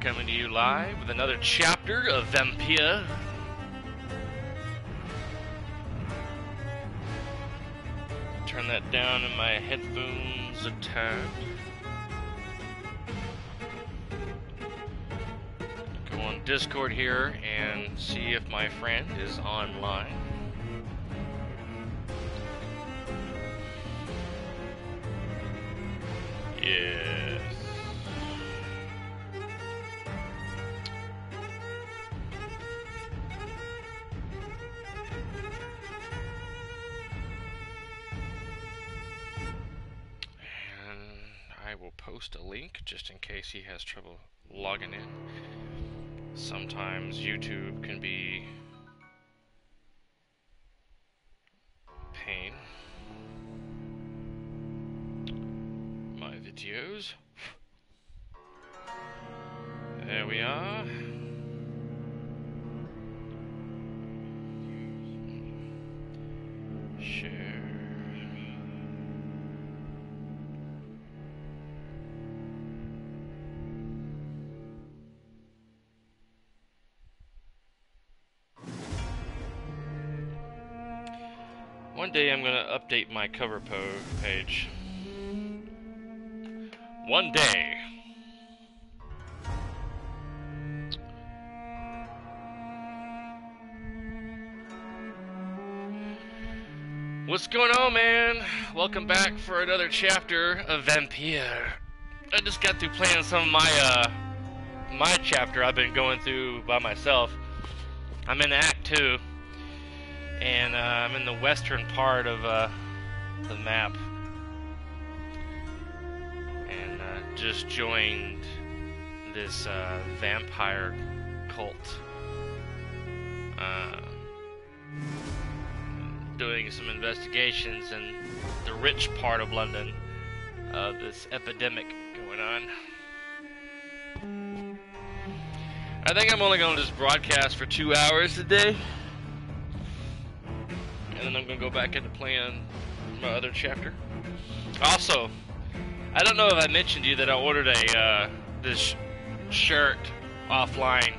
coming to you live with another chapter of Vampyr. Turn that down in my headphones a tad. Go on Discord here and see if my friend is online. Yes. I will post a link just in case he has trouble logging in. Sometimes YouTube can be pain. My videos. There we are. Share. One day I'm gonna update my cover page. One day. What's going on, man? Welcome back for another chapter of Vampyr. I just got through playing some of my chapter I've been going through by myself. I'm in Act 2. And I'm in the western part of the map, and just joined this vampire cult, doing some investigations in the rich part of London of this epidemic going on. I think I'm only going to just broadcast for 2 hours a day. And then I'm going to go back into playing my other chapter. Also, I don't know if I mentioned to you that I ordered this shirt offline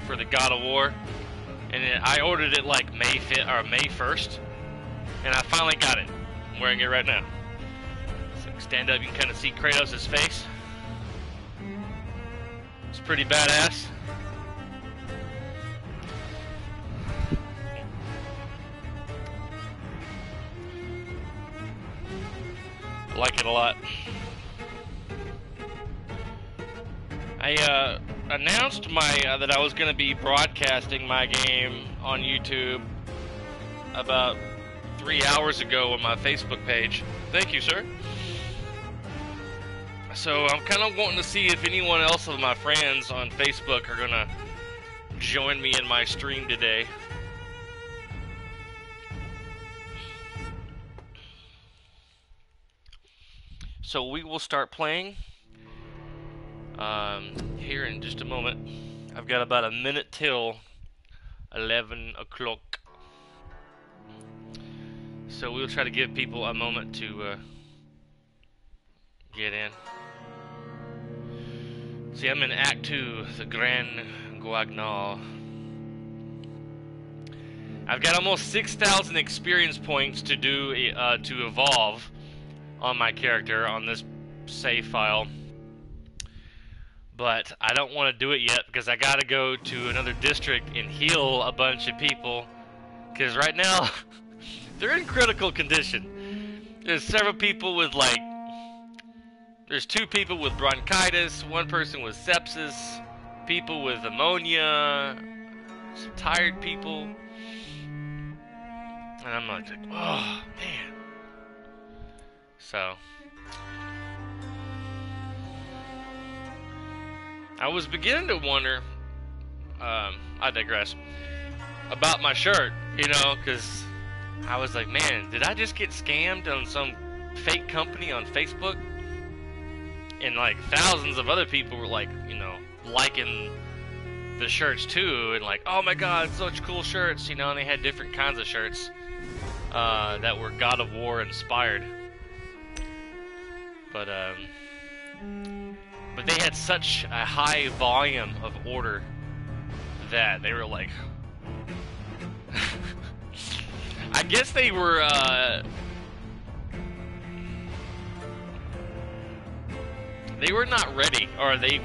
for the God of War. And I ordered it like May 1st. And I finally got it. I'm wearing it right now. So stand up, you can kind of see Kratos' face. It's pretty badass. I like it a lot. I announced that I was going to be broadcasting my game on YouTube about 3 hours ago on my Facebook page. Thank you, sir. So I'm kind of wanting to see if anyone else of my friends on Facebook are going to join me in my stream today. So we will start playing here in just a moment. I've got about a minute till 11 o'clock. So we'll try to give people a moment to get in. See, I'm in Act 2, the Grand Guignol. I've got almost 6,000 experience points to do to evolve on my character on this save file, but I don't want to do it yet because I gotta go to another district and heal a bunch of people, because right now they're in critical condition. There's several people with there's 2 people with bronchitis, 1 person with sepsis, people with ammonia, some tired people, and I'm like, oh man. So, I was beginning to wonder, I digress, about my shirt, you know, because I was like, man, did I just get scammed on some fake company on Facebook? And like thousands of other people were like, you know, liking the shirts too, and like, oh my god, such cool shirts, you know, and they had different kinds of shirts that were God of War inspired. But But they had such a high volume of order that they were like, I guess they were not ready, or they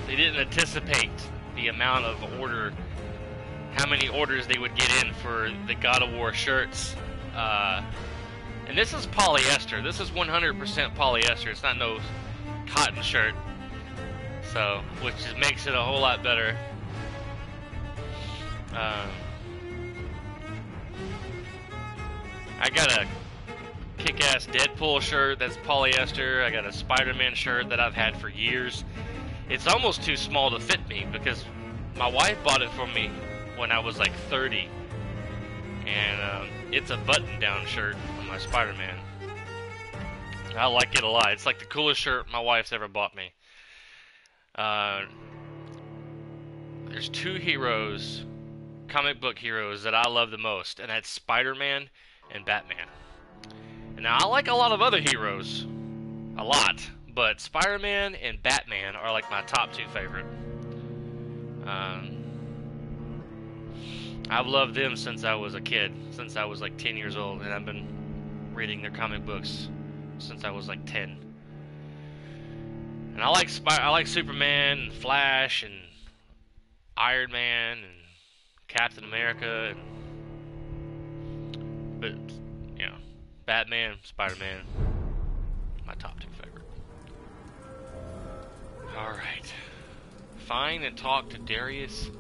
didn't anticipate the amount of order, how many orders they would get in for the God of War shirts. And this is polyester. This is 100% polyester. It's not no cotton shirt. So, which just makes it a whole lot better. I got a kick-ass Deadpool shirt that's polyester. I got a Spider-Man shirt that I've had for years. It's almost too small to fit me because my wife bought it for me when I was like 30. And it's a button-down shirt on my Spider-Man. I like it a lot. It's like the coolest shirt my wife's ever bought me. There's two heroes, comic book heroes, that I love the most, and that's Spider-Man and Batman. And now, I like a lot of other heroes. A lot. But Spider-Man and Batman are like my top two favorite. I've loved them since I was a kid, since I was like 10 years old, and I've been reading their comic books since I was like 10. And I like Superman and Flash and Iron Man and Captain America, but you know, Batman, Spider-Man, my top two favorite. All right, find and talk to Darius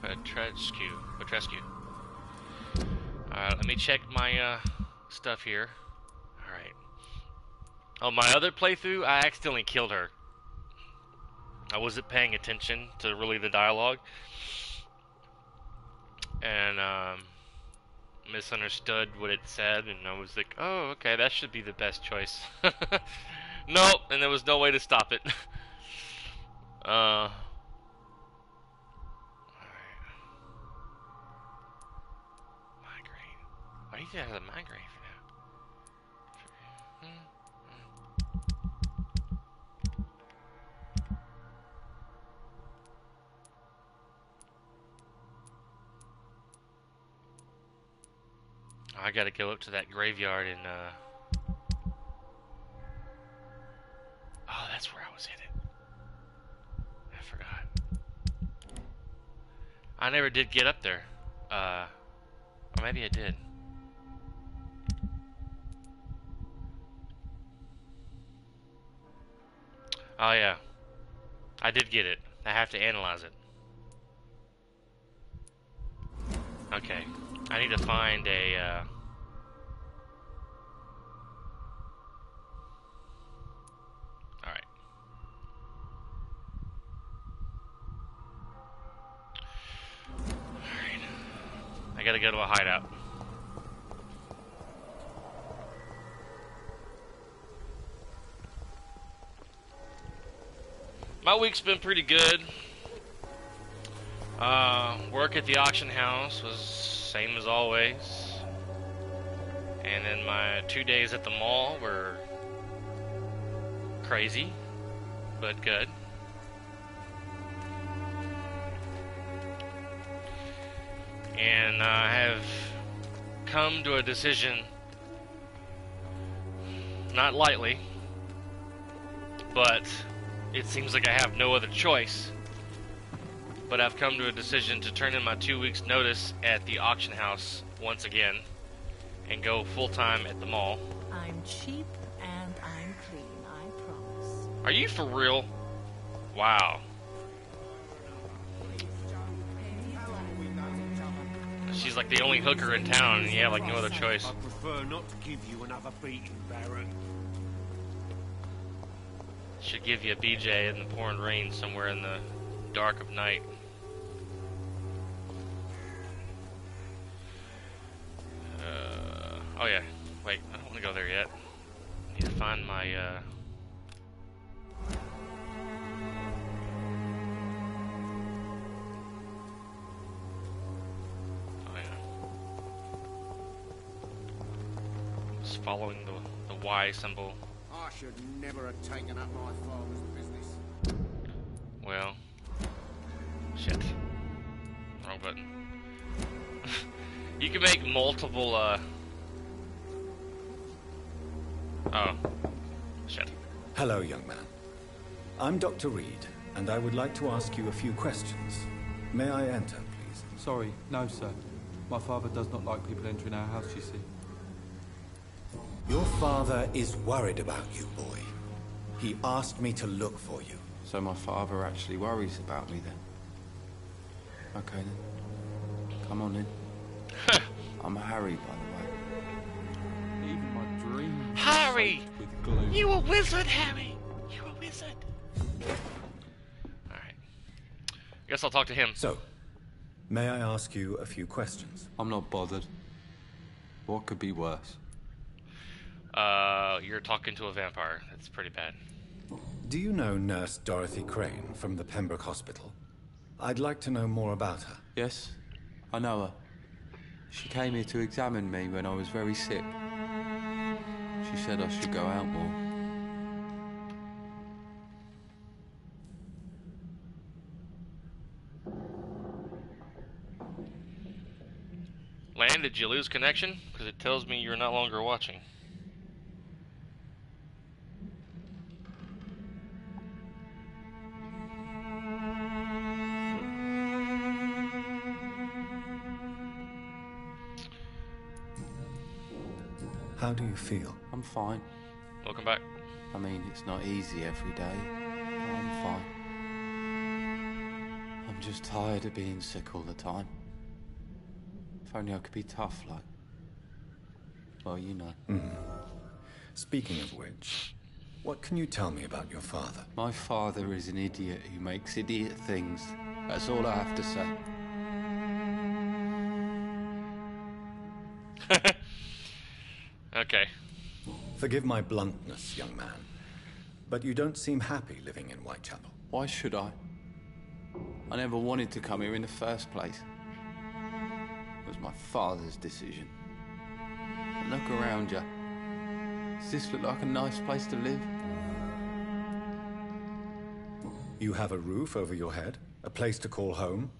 Petrescu. Alright, let me check my stuff here. Alright. On my other playthrough, I accidentally killed her. I wasn't paying attention to really the dialogue. And misunderstood what it said, and I was like, oh, okay, that should be the best choice. Nope, and there was no way to stop it. Why do you think I have a migraine for now? I gotta go up to that graveyard and oh, that's where I was headed. I forgot. I never did get up there. Or maybe I did. Oh yeah, I did get it. I have to analyze it. Okay, I need to find a alright. Alright. I gotta go to a hideout. My week's been pretty good. Work at the auction house was same as always. And then my 2 days at the mall were crazy, but good. And I have come to a decision, not lightly, but it seems like I have no other choice. But I've come to a decision to turn in my 2 weeks notice at the auction house once again and go full-time at the mall. I'm cheap and I'm clean, I promise. Are you for real? Wow. She's like the only hooker in town and you have like no other choice. I prefer not to give you another beating, Baron. Should give you a BJ in the pouring rain somewhere in the dark of night. Oh yeah, wait, I don't want to go there yet. I need to find my, oh yeah. Just following the Y symbol. should never have taken up my father's business. Well, shit. Wrong button. You can make multiple, Oh. Shit. Hello, young man. I'm Dr. Reed, and I would like to ask you a few questions. May I enter, please? Sorry, no, sir. My father does not like people entering our house, you see. Your father is worried about you, boy. He asked me to look for you. So my father actually worries about me then? Okay then. Come on in. I'm Harry, by the way. Even my dreams. Harry! With glue. You a wizard, Harry! You a wizard! Alright. Guess I'll talk to him. So, may I ask you a few questions? I'm not bothered. What could be worse? You're talking to a vampire. That's pretty bad. Do you know Nurse Dorothy Crane from the Pembroke Hospital? I'd like to know more about her. Yes, I know her. She came here to examine me when I was very sick. She said I should go out more. Lan, did you lose connection? Because it tells me you're no longer watching. How do you feel? I'm fine. Welcome back. I mean, it's not easy every day, but I'm fine. I'm just tired of being sick all the time. If only I could be tough like... Well, you know. Speaking of which, what can you tell me about your father? My father is an idiot who makes idiot things. That's all I have to say. Okay. Forgive my bluntness, young man, but you don't seem happy living in Whitechapel. Why should I? I never wanted to come here in the first place. It was my father's decision. And look around you. Does this look like a nice place to live? You have a roof over your head, a place to call home.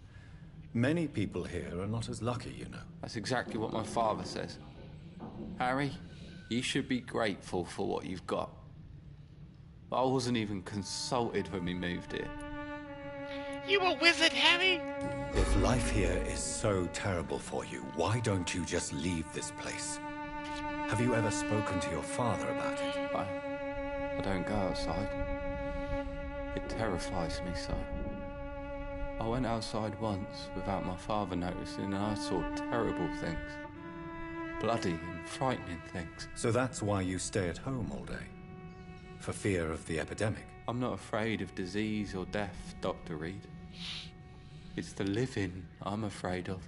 Many people here are not as lucky, you know. That's exactly what my father says. Harry, you should be grateful for what you've got. But I wasn't even consulted when we moved here. You a wizard, Harry? If life here is so terrible for you, why don't you just leave this place? Have you ever spoken to your father about it? I don't go outside. It terrifies me so. I went outside once without my father noticing and I saw terrible things. Bloody and frightening things. So that's why you stay at home all day? For fear of the epidemic? I'm not afraid of disease or death, Dr. Reed. It's the living I'm afraid of.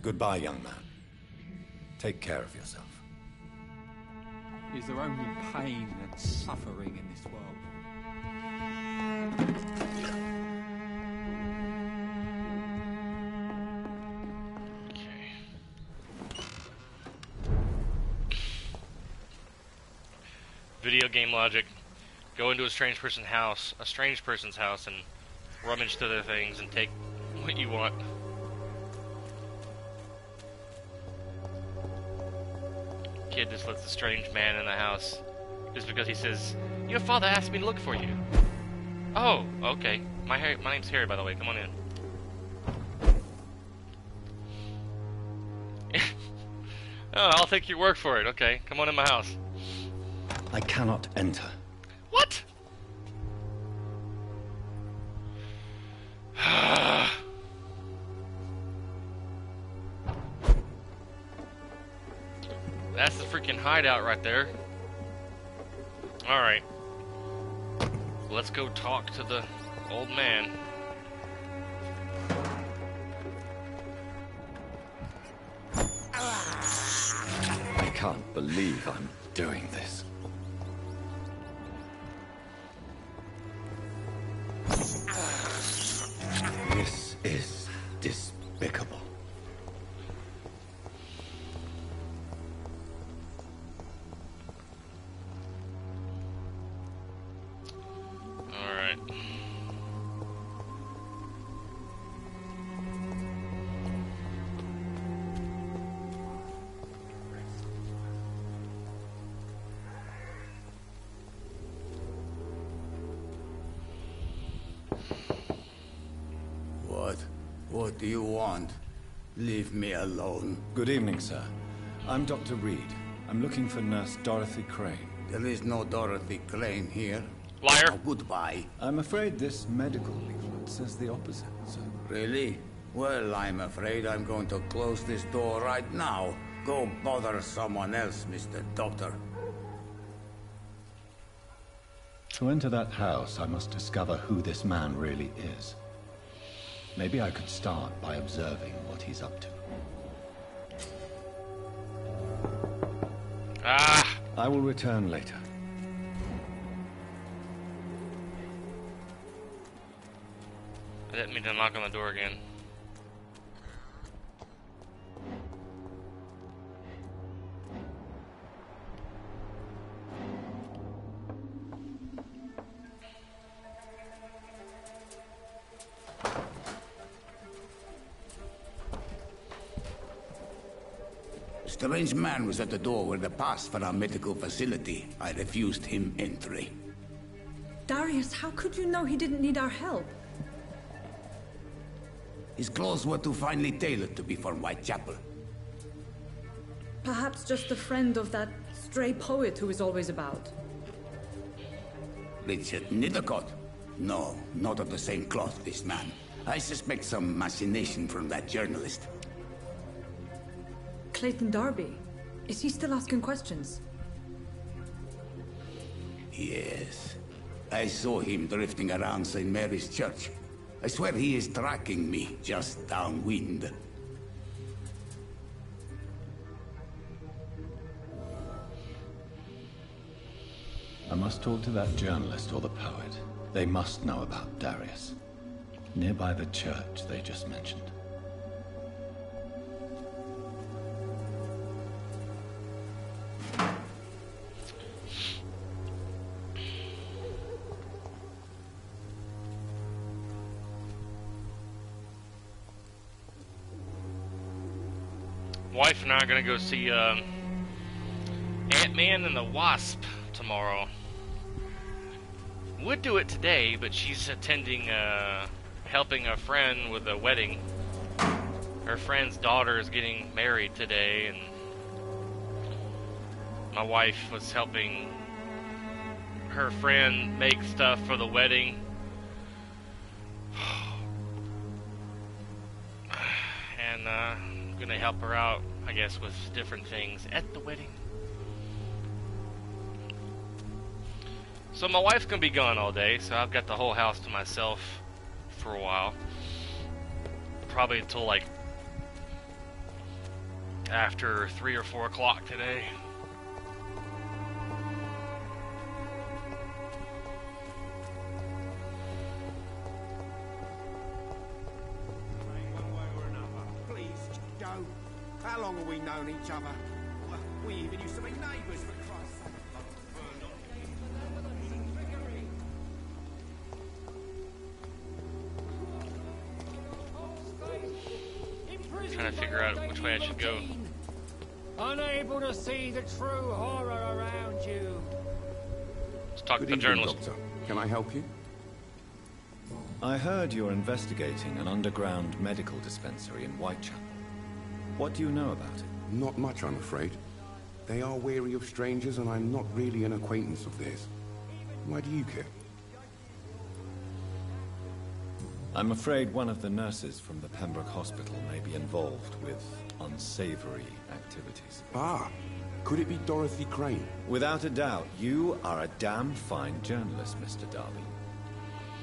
Goodbye, young man. Take care of yourself. Is there only pain and suffering in this world? Okay. Video game logic. Go into a strange person's house, and rummage through their things and take what you want. Kid just lets the strange man in the house just because he says, "Your father asked me to look for you." Oh, okay. My name's Harry, by the way. Come on in. Oh, I'll take your word for it. Okay, come on in my house. I cannot enter. What? That's the freaking hideout right there. Alright. Let's go talk to the old man. I can't believe I'm doing this. This is What do you want? Leave me alone. Good evening, sir. I'm Dr. Reed. I'm looking for Nurse Dorothy Crane. There is no Dorothy Crane here. Liar. Oh, goodbye. I'm afraid this medical leaflet says the opposite, sir. Really? Well, I'm afraid I'm going to close this door right now. Go bother someone else, Mr. Doctor. To enter that house, I must discover who this man really is. Maybe I could start by observing what he's up to. Ah! I will return later. I didn't mean to knock on the door again. A strange man was at the door with a pass for our medical facility. I refused him entry. Darius, how could you know he didn't need our help? His clothes were too finely tailored to be from Whitechapel. Perhaps just a friend of that stray poet who is always about. Richard Nithercott? No, not of the same cloth, this man. I suspect some machination from that journalist. Clayton Darby. Is he still asking questions? Yes. I saw him drifting around St. Mary's Church. I swear he is tracking me just downwind. I must talk to that journalist or the poet. They must know about Darius. Nearby the church they just mentioned. Wife and I are gonna go see Ant-Man and the Wasp tomorrow. Would do it today, but she's attending, helping a friend with a wedding. Her friend's daughter is getting married today, and my wife was helping her friend make stuff for the wedding. And, I'm gonna help her out, I guess, with different things at the wedding. So my wife's gonna be gone all day, so I've got the whole house to myself for a while. Probably until like after 3 or 4 o'clock today. One way or another. Please, don't. How long have we known each other? Well, we even used to be neighbours, for Christ's sake. Trying to figure out which way I should go. Unable to see the true horror around you. Let's talk to the Good evening, journalist. Doctor. Can I help you? I heard you're investigating an underground medical dispensary in Whitechapel. What do you know about it? Not much, I'm afraid. They are wary of strangers, and I'm not really an acquaintance of theirs. Why do you care? I'm afraid one of the nurses from the Pembroke Hospital may be involved with unsavory activities. Ah, could it be Dorothy Crane? Without a doubt, you are a damn fine journalist, Mr. Darby.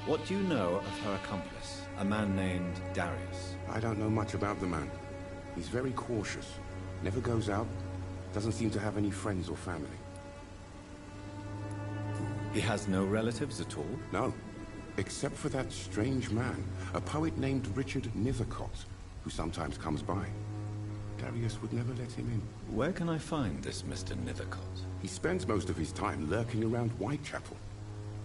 What do you know of her accomplice, a man named Darius? I don't know much about the man. He's very cautious. Never goes out. Doesn't seem to have any friends or family. He has no relatives at all? No. Except for that strange man, a poet named Richard Nithercott, who sometimes comes by. Darius would never let him in. Where can I find this Mr. Nithercott? He spends most of his time lurking around Whitechapel,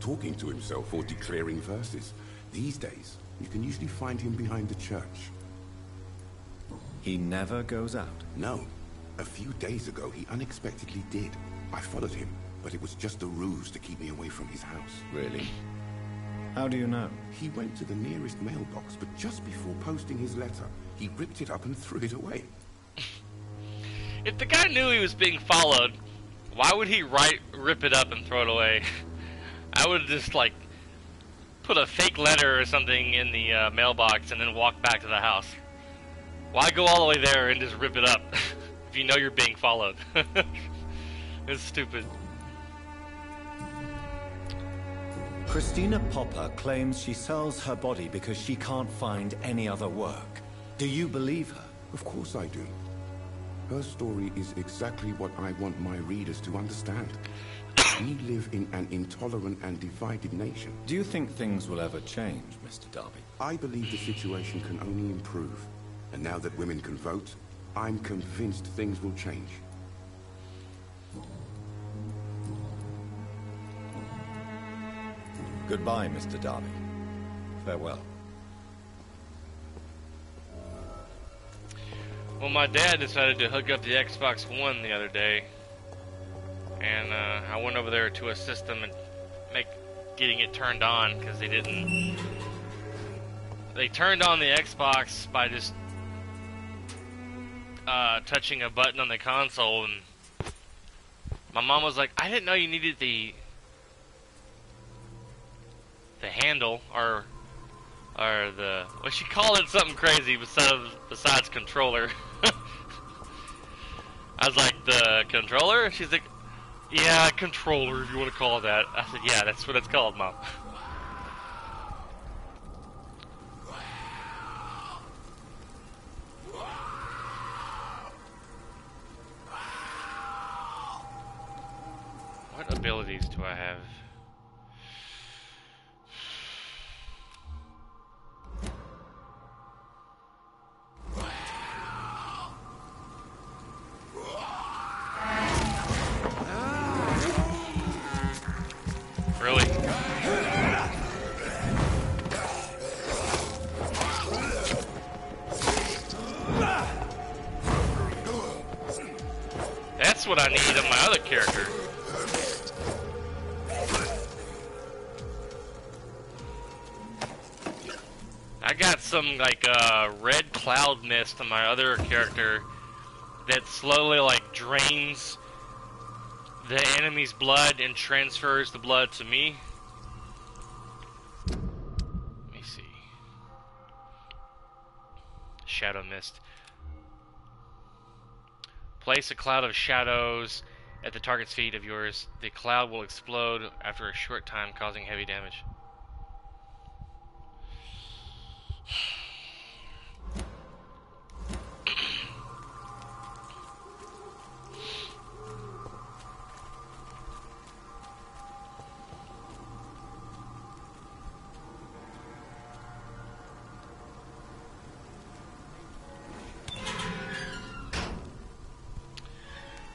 talking to himself or declaring verses. These days, you can usually find him behind the church. He never goes out? No. A few days ago, he unexpectedly did. I followed him, but it was just a ruse to keep me away from his house. Really? How do you know? He went to the nearest mailbox, but just before posting his letter, he ripped it up and threw it away. If the guy knew he was being followed, why would he rip it up and throw it away? I would just, like, put a fake letter or something in the mailbox and then walk back to the house. Why go all the way there and just rip it up if you know you're being followed? It's stupid. Christina Popper claims she sells her body because she can't find any other work. Do you believe her? Of course I do. Her story is exactly what I want my readers to understand. We live in an intolerant and divided nation. Do you think things will ever change, Mr. Darby? I believe the situation can only improve. And now that women can vote, I'm convinced things will change. Goodbye, Mr. Darby. Farewell. Well, my dad decided to hook up the Xbox One the other day, and I went over there to assist them in getting it turned on, because they didn't. They turned on the Xbox by just touching a button on the console, and my mom was like, "I didn't know you needed the handle or the," well, she called it something crazy besides controller. I was like, "The controller?" She's like, "Yeah, controller, if you want to call it that." I said, "Yeah, that's what it's called, Mom." What abilities do I have? Really? That's what I need in my other character. I got some like red cloud mist on my other character that slowly like drains the enemy's blood and transfers the blood to me. Let me see. Shadow mist. Place a cloud of shadows at the target's feet of yours. The cloud will explode after a short time, causing heavy damage.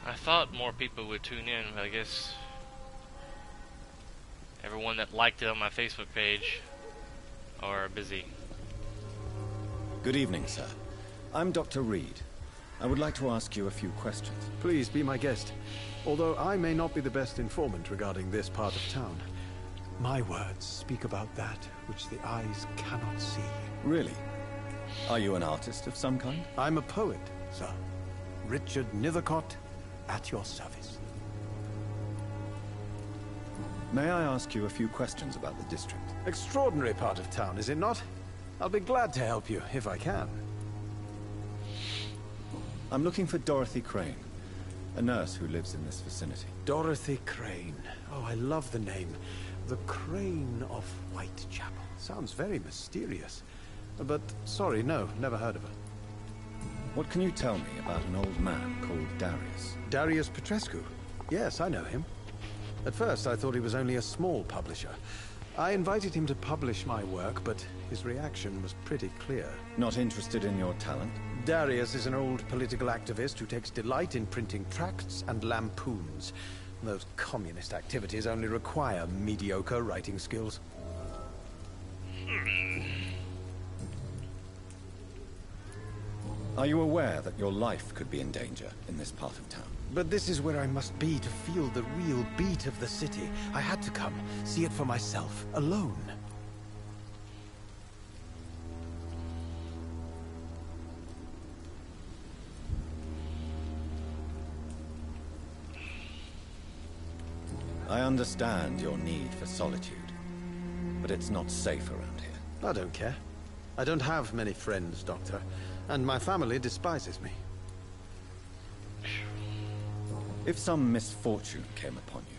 I thought more people would tune in, but I guess everyone that liked it on my Facebook page are busy. Good evening, sir. I'm Dr. Reed. I would like to ask you a few questions. Please be my guest. Although I may not be the best informant regarding this part of town, my words speak about that which the eyes cannot see. Really? Are you an artist of some kind? I'm a poet, sir. Richard Nethercott, at your service. May I ask you a few questions about the district? Extraordinary part of town, is it not? I'll be glad to help you, if I can. I'm looking for Dorothy Crane, a nurse who lives in this vicinity. Dorothy Crane. Oh, I love the name. The Crane of Whitechapel. Sounds very mysterious. But, sorry, no, never heard of her. What can you tell me about an old man called Darius? Darius Petrescu? Yes, I know him. At first, I thought he was only a small publisher. I invited him to publish my work, but his reaction was pretty clear. Not interested in your talent? Darius is an old political activist who takes delight in printing tracts and lampoons. Those communist activities only require mediocre writing skills. Are you aware that your life could be in danger in this part of town? But this is where I must be to feel the real beat of the city. I had to come, see it for myself, alone. I understand your need for solitude, but it's not safe around here. I don't care. I don't have many friends, Doctor, and my family despises me. If some misfortune came upon you,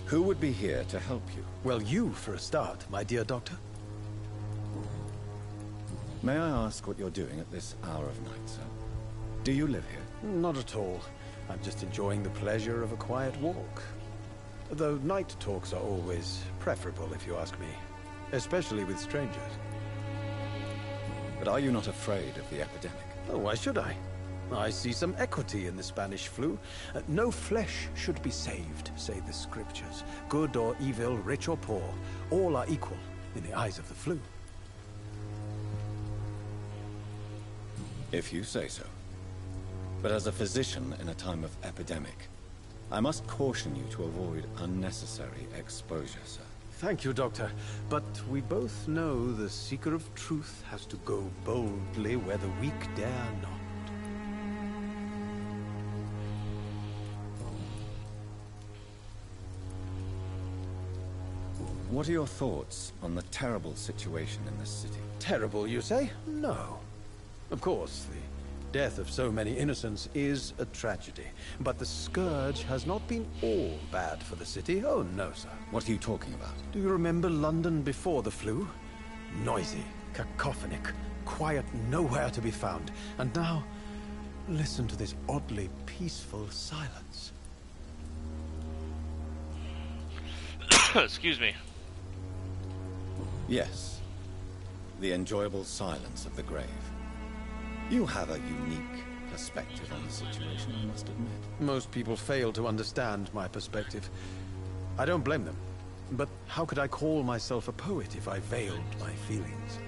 who would be here to help you? Well, you for a start, my dear Doctor. May I ask what you're doing at this hour of night, sir? Do you live here? Not at all. I'm just enjoying the pleasure of a quiet walk. Though night talks are always preferable, if you ask me. Especially with strangers. But are you not afraid of the epidemic? Oh, why should I? I see some equity in the Spanish flu. No flesh should be saved, say the scriptures. Good or evil, rich or poor, all are equal in the eyes of the flu. If you say so. But as a physician in a time of epidemic, I must caution you to avoid unnecessary exposure, sir. Thank you, Doctor. But we both know the seeker of truth has to go boldly where the weak dare not. What are your thoughts on the terrible situation in this city? Terrible, you say? No. Of course, the death of so many innocents is a tragedy. But the scourge has not been all bad for the city. Oh, no, sir. What are you talking about? Do you remember London before the flu? Noisy, cacophonic, quiet nowhere to be found. And now, listen to this oddly peaceful silence. Excuse me. Yes. The enjoyable silence of the grave. You have a unique perspective on the situation, I must admit. Most people fail to understand my perspective. I don't blame them. But how could I call myself a poet if I veiled my feelings?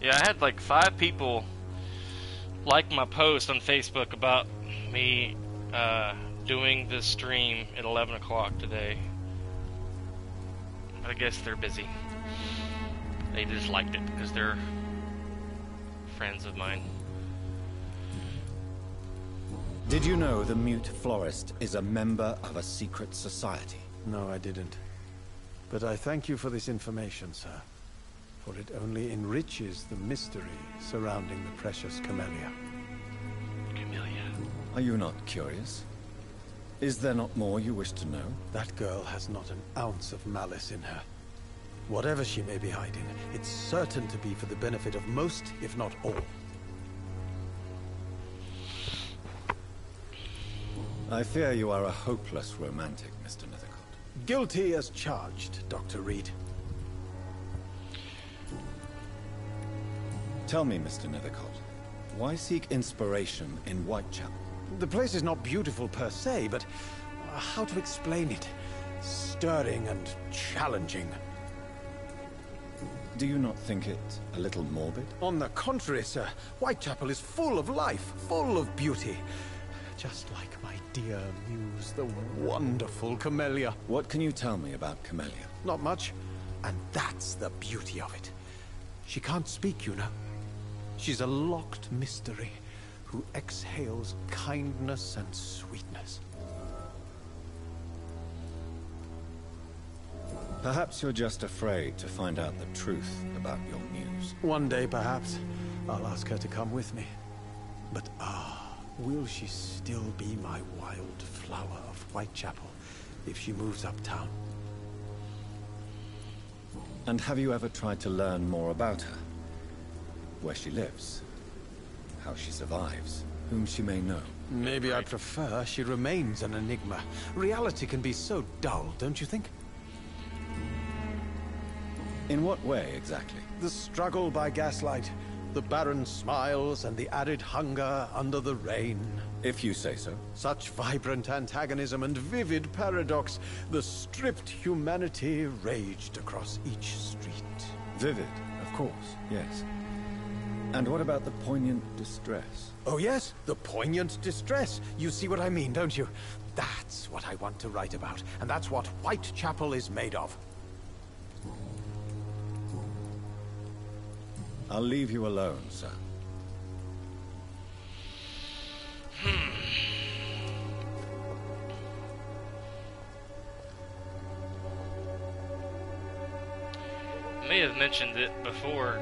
Yeah, I had like 5 people like my post on Facebook about me doing this stream at 11 o'clock today. I guess they're busy. They just liked it because they're friends of mine. Did you know the Mute Florist is a member of a secret society? No, I didn't. But I thank you for this information, sir. For it only enriches the mystery surrounding the precious Camellia. Camellia. Are you not curious? Is there not more you wish to know? That girl has not an ounce of malice in her. Whatever she may be hiding, it's certain to be for the benefit of most, if not all. I fear you are a hopeless romantic, Mr. Nethercott. Guilty as charged, Dr. Reed. Tell me, Mr. Nethercott, why seek inspiration in Whitechapel? The place is not beautiful per se, but how to explain it? Stirring and challenging. Do you not think it a little morbid? On the contrary, sir. Whitechapel is full of life, full of beauty. Just like my dear muse, the wonderful Camellia. What can you tell me about Camellia? Not much. And that's the beauty of it. She can't speak, you know. She's a locked mystery who exhales kindness and sweetness. Perhaps you're just afraid to find out the truth about your muse. One day, perhaps, I'll ask her to come with me. But will she still be my wild flower of Whitechapel if she moves uptown? And have you ever tried to learn more about her? Where she lives? How she survives? Whom she may know? Maybe I prefer she remains an enigma. Reality can be so dull, don't you think? In what way, exactly? The struggle by gaslight, the barren smiles, and the added hunger under the rain. If you say so. Such vibrant antagonism and vivid paradox. The stripped humanity raged across each street. Vivid, of course, yes. And what about the poignant distress? Oh yes, the poignant distress. You see what I mean, don't you? That's what I want to write about, and that's what Whitechapel is made of. I'll leave you alone, sir. I may have mentioned it before,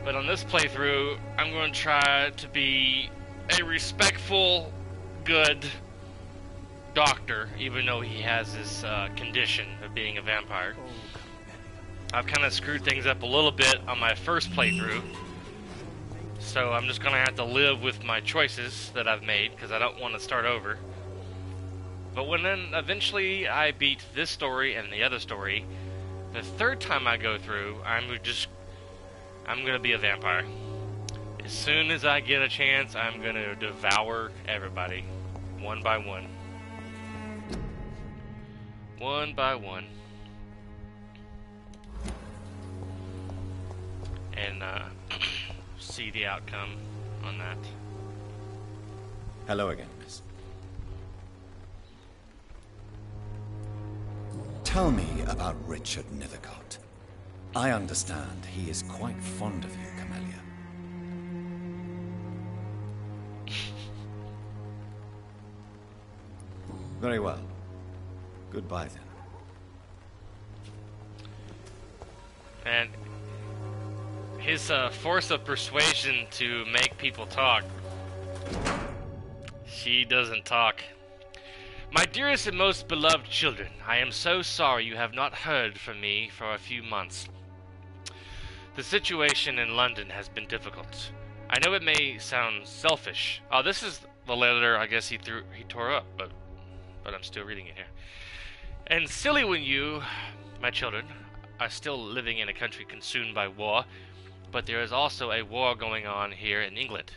but on this playthrough, I'm going to try to be a respectful, good doctor, even though he has this condition of being a vampire. I've kind of screwed things up a little bit on my first playthrough, so I'm just going to have to live with my choices that I've made, because I don't want to start over. But when then eventually I beat this story and the other story, the third time I go through, I'm going to be a vampire. As soon as I get a chance, I'm going to devour everybody, one by one. One by one. And see the outcome on that. Hello again, miss. Tell me about Richard Nethercott. I understand he is quite fond of you, Camellia. Very well. Goodbye, then. And his force of persuasion to make people talk. She doesn't talk. My dearest and most beloved children, I am so sorry you have not heard from me for a few months. The situation in London has been difficult. I know it may sound selfish. Oh, this is the letter I guess he tore up, but I'm still reading it here. And silly when you, my children, are still living in a country consumed by war, but there is also a war going on here in England.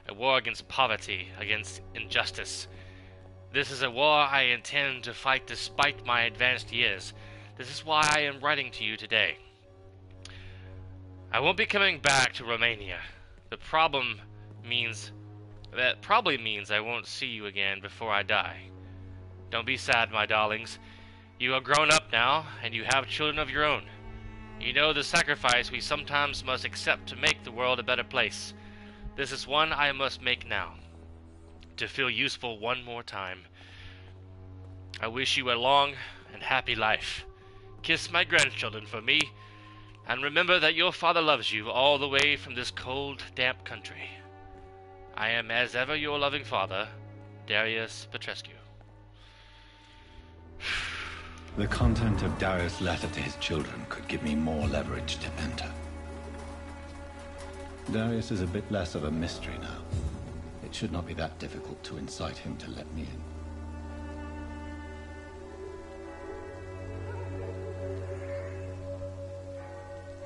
A war against poverty, against injustice. This is a war I intend to fight despite my advanced years. This is why I am writing to you today. I won't be coming back to Romania. That probably means I won't see you again before I die. Don't be sad, my darlings. You are grown up now, and you have children of your own. You know the sacrifice we sometimes must accept to make the world a better place. This is one I must make now, to feel useful one more time. I wish you a long and happy life. Kiss my grandchildren for me, and remember that your father loves you all the way from this cold, damp country. I am as ever your loving father, Darius Petrescu. The content of Darius' letter to his children could give me more leverage to enter. Darius is a bit less of a mystery now. It should not be that difficult to incite him to let me in.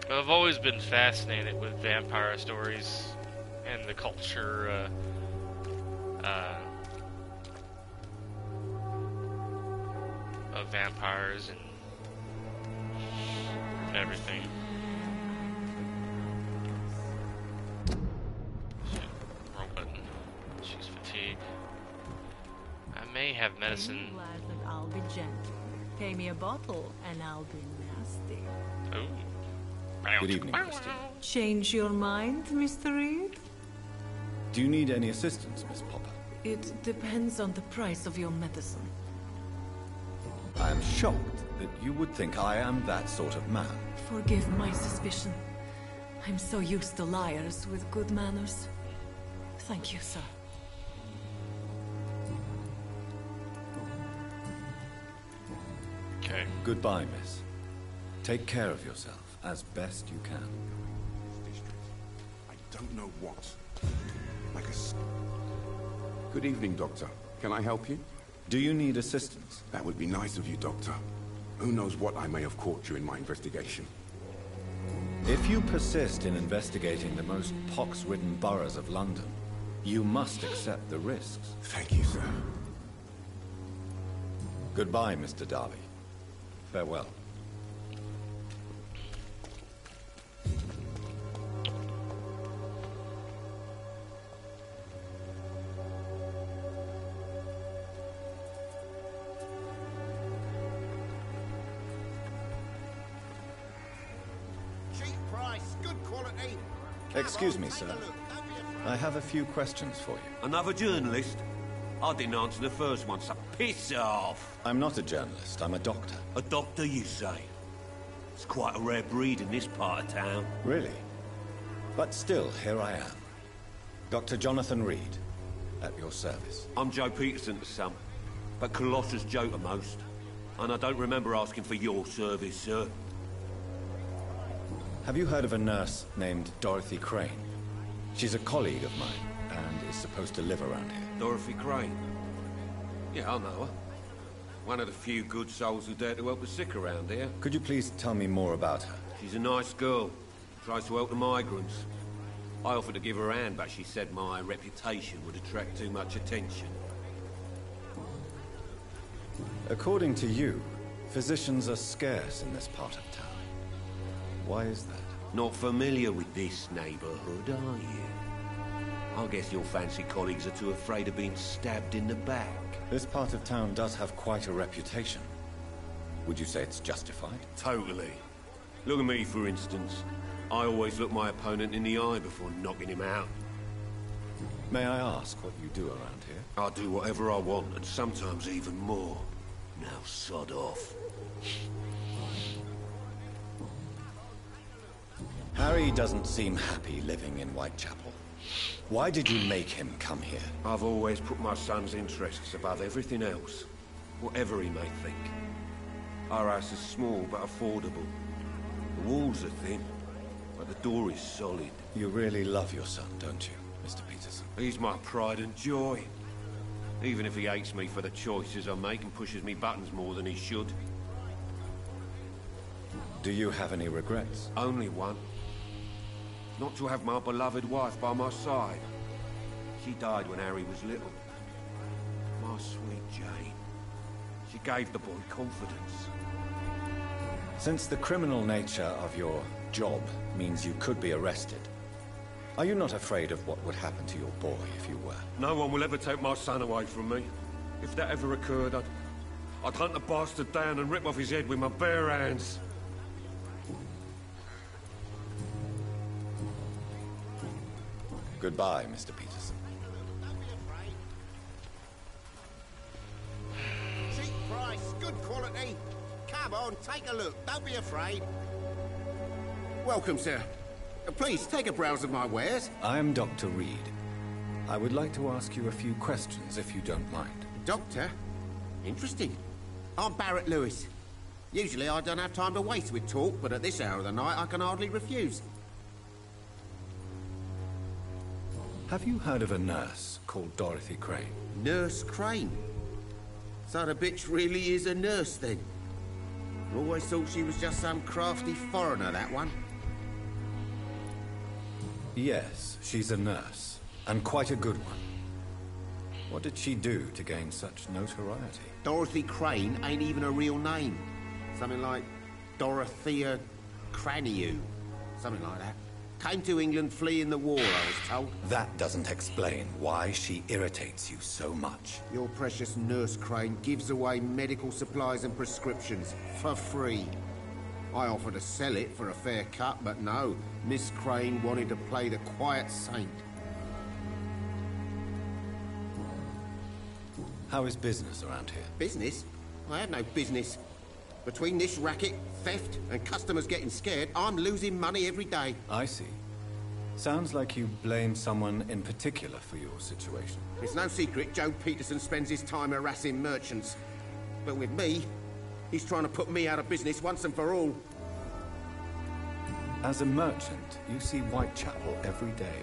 I've always been fascinated with vampire stories and the culture of vampires and everything. Shit, wrong button. She's fatigued. I may have medicine. I'm glad that I'll be gentle. Pay me a bottle and I'll be nasty. Ooh. Good evening, Christian. Change your mind, Mr. Reed? Do you need any assistance, Miss Popper? It depends on the price of your medicine. I am shocked that you would think I am that sort of man. Forgive my suspicion. I'm so used to liars with good manners. Thank you, sir. Okay. Goodbye, miss. Take care of yourself as best you can. I don't know what. Good evening, Doctor. Can I help you? Do you need assistance? That would be nice of you, Doctor. Who knows what I may have caught during my investigation. If you persist in investigating the most pox-ridden boroughs of London, you must accept the risks. Thank you, sir. Goodbye, Mr. Darby. Farewell. Cheap price, good quality. Excuse me, sir. I have a few questions for you. Another journalist? I didn't answer the first one, so piss off! I'm not a journalist, I'm a doctor. A doctor, you say? It's quite a rare breed in this part of town. Really? But still, here I am. Dr. Jonathan Reed, at your service. I'm Joe Peterson to some, but Colossus Joe to most. And I don't remember asking for your service, sir. Have you heard of a nurse named Dorothy Crane? She's a colleague of mine, and is supposed to live around here. Dorothy Crane? Yeah, I know her. One of the few good souls who dare to help the sick around here. Could you please tell me more about her? She's a nice girl. Tries to help the migrants. I offered to give her a hand, but she said my reputation would attract too much attention. According to you, physicians are scarce in this part of town. Why is that? Not familiar with this neighborhood, are you? I guess your fancy colleagues are too afraid of being stabbed in the back. This part of town does have quite a reputation. Would you say it's justified? Totally. Look at me, for instance. I always look my opponent in the eye before knocking him out. May I ask what you do around here? I do whatever I want, and sometimes even more. Now sod off. Harry doesn't seem happy living in Whitechapel. Why did you make him come here? I've always put my son's interests above everything else, whatever he may think. Our house is small but affordable. The walls are thin, but the door is solid. You really love your son, don't you, Mr. Peterson? He's my pride and joy. Even if he hates me for the choices I make and pushes me buttons more than he should. Do you have any regrets? Only one. Not to have my beloved wife by my side. She died when Harry was little. My sweet Jane. She gave the boy confidence. Since the criminal nature of your job means you could be arrested, are you not afraid of what would happen to your boy if you were? No one will ever take my son away from me. If that ever occurred, I'd hunt the bastard down and rip off his head with my bare hands. Goodbye, Mr. Peterson. Cheap price, good quality. Come on, take a look. Don't be afraid. Welcome, sir. Please, take a browse of my wares. I am Dr. Reed. I would like to ask you a few questions, if you don't mind. Doctor? Interesting. I'm Barrett Lewis. Usually I don't have time to waste with talk, but at this hour of the night I can hardly refuse. Have you heard of a nurse called Dorothy Crane? Nurse Crane? So the bitch really is a nurse, then? Always thought she was just some crafty foreigner, that one. Yes, she's a nurse, and quite a good one. What did she do to gain such notoriety? Dorothy Crane ain't even a real name. Something like Dorothea Craniu. Something like that. Came to England fleeing the war, I was told. That doesn't explain why she irritates you so much. Your precious Nurse Crane gives away medical supplies and prescriptions for free. I offered to sell it for a fair cut, but no. Miss Crane wanted to play the quiet saint. How is business around here? Business? I have no business. Between this racket, theft, and customers getting scared, I'm losing money every day. I see. Sounds like you blame someone in particular for your situation. It's no secret Joe Peterson spends his time harassing merchants. But with me, he's trying to put me out of business once and for all. As a merchant, you see Whitechapel every day.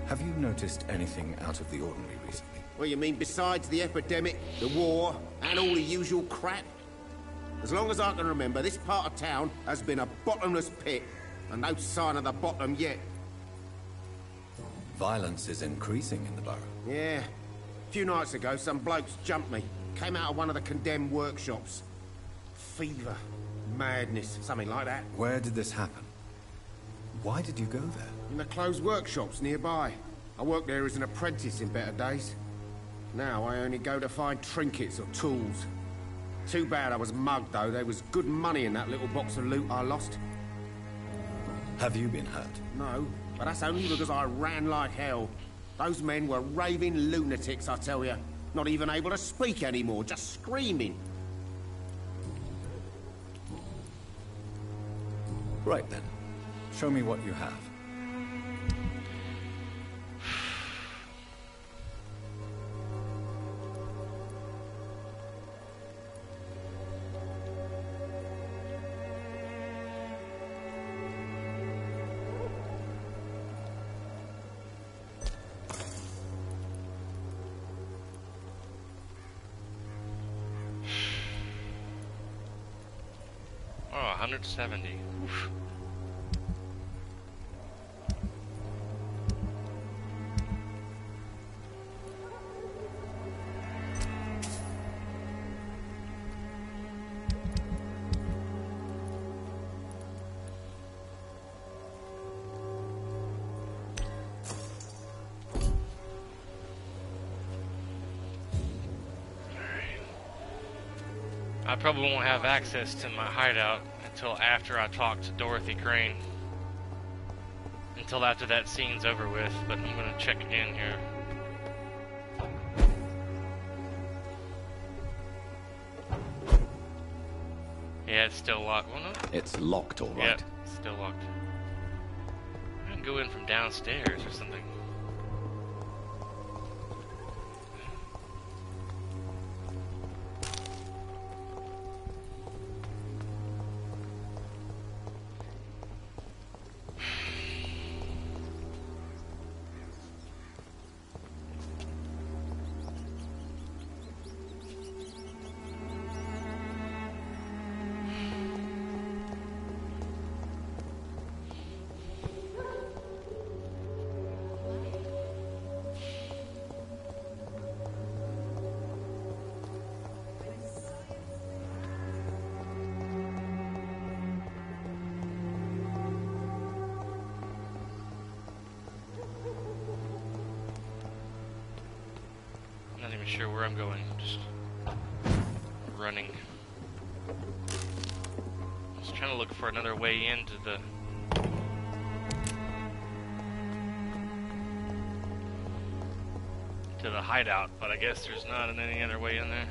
Have you noticed anything out of the ordinary recently? Well, you mean besides the epidemic, the war, and all the usual crap? As long as I can remember, this part of town has been a bottomless pit, and no sign of the bottom yet. Violence is increasing in the borough. Yeah. A few nights ago, some blokes jumped me. Came out of one of the condemned workshops. Fever, madness, something like that. Where did this happen? Why did you go there? In the closed workshops nearby. I worked there as an apprentice in better days. Now I only go to find trinkets or tools. Too bad I was mugged, though. There was good money in that little box of loot I lost. Have you been hurt? No, But that's only because I ran like hell. Those men were raving lunatics, I tell you. Not even able to speak anymore, just screaming. Right then. Show me what you have. Oh, 170. Oof. I probably won't have access to my hideout until after I talk to Dorothy Crane. Until after that scene's over with, but I'm gonna check again here. Yeah, it's still locked. Well, no. It's locked, all right. Yeah, it's still locked. I can go in from downstairs or something. Not even sure where I'm going, just running. Just trying to look for another way into the hideout, but I guess there's not any other way in there.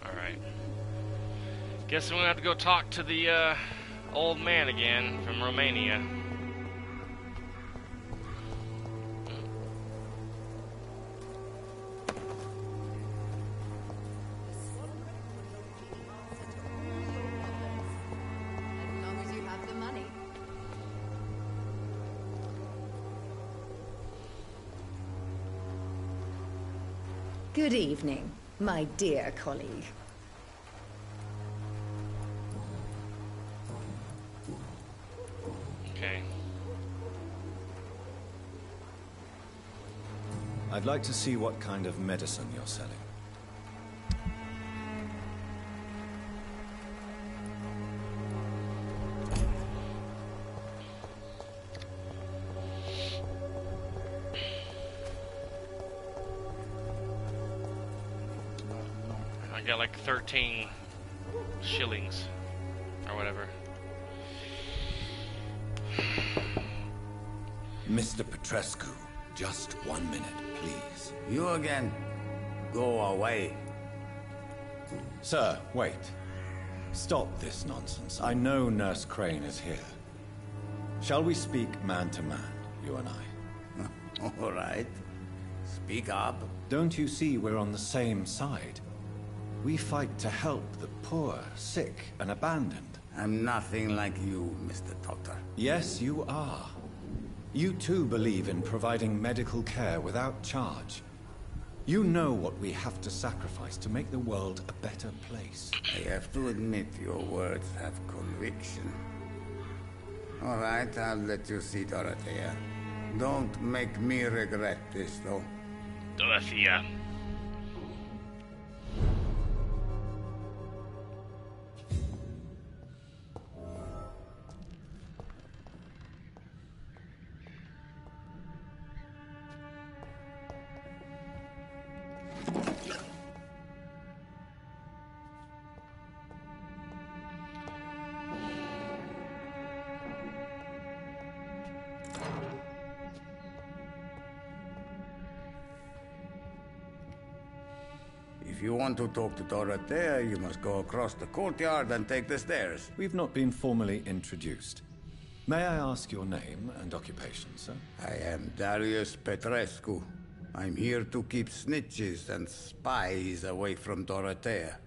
Alright. Guess I'm gonna have to go talk to the old man again from Romania. Good evening, my dear colleague. Okay. I'd like to see what kind of medicine you're selling. I got like 13 shillings or whatever. Mr. Petrescu, just 1 minute, please. You again? Go away. Sir, wait. Stop this nonsense. I know Nurse Crane is here. Shall we speak man to man, you and I? All right. Speak up. Don't you see we're on the same side? We fight to help the poor, sick, and abandoned. I'm nothing like you, Mr. Doctor. Yes, you are. You too believe in providing medical care without charge. You know what we have to sacrifice to make the world a better place. I have to admit your words have conviction. All right, I'll let you see Dorothea. Don't make me regret this, though. Dorothea. If you want to talk to Dorothea, you must go across the courtyard and take the stairs. We've not been formally introduced. May I ask your name and occupation, sir? I am Darius Petrescu. I'm here to keep snitches and spies away from Dorothea.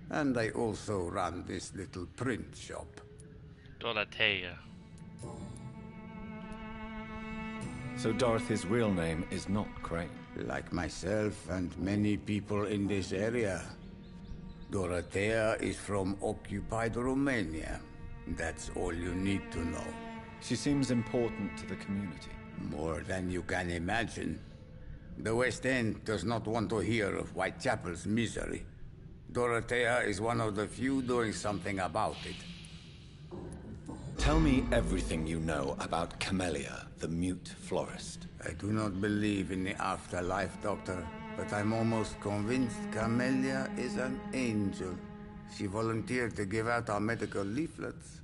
And I also run this little print shop. Dorothea. So Dorothy's real name is not Crane? Like myself and many people in this area, Dorothea is from occupied Romania. That's all you need to know. She seems important to the community. More than you can imagine. The West End does not want to hear of Whitechapel's misery. Dorothea is one of the few doing something about it. Tell me everything you know about Camellia, the mute florist. I do not believe in the afterlife, Doctor, but I'm almost convinced Camellia is an angel. She volunteered to give out our medical leaflets.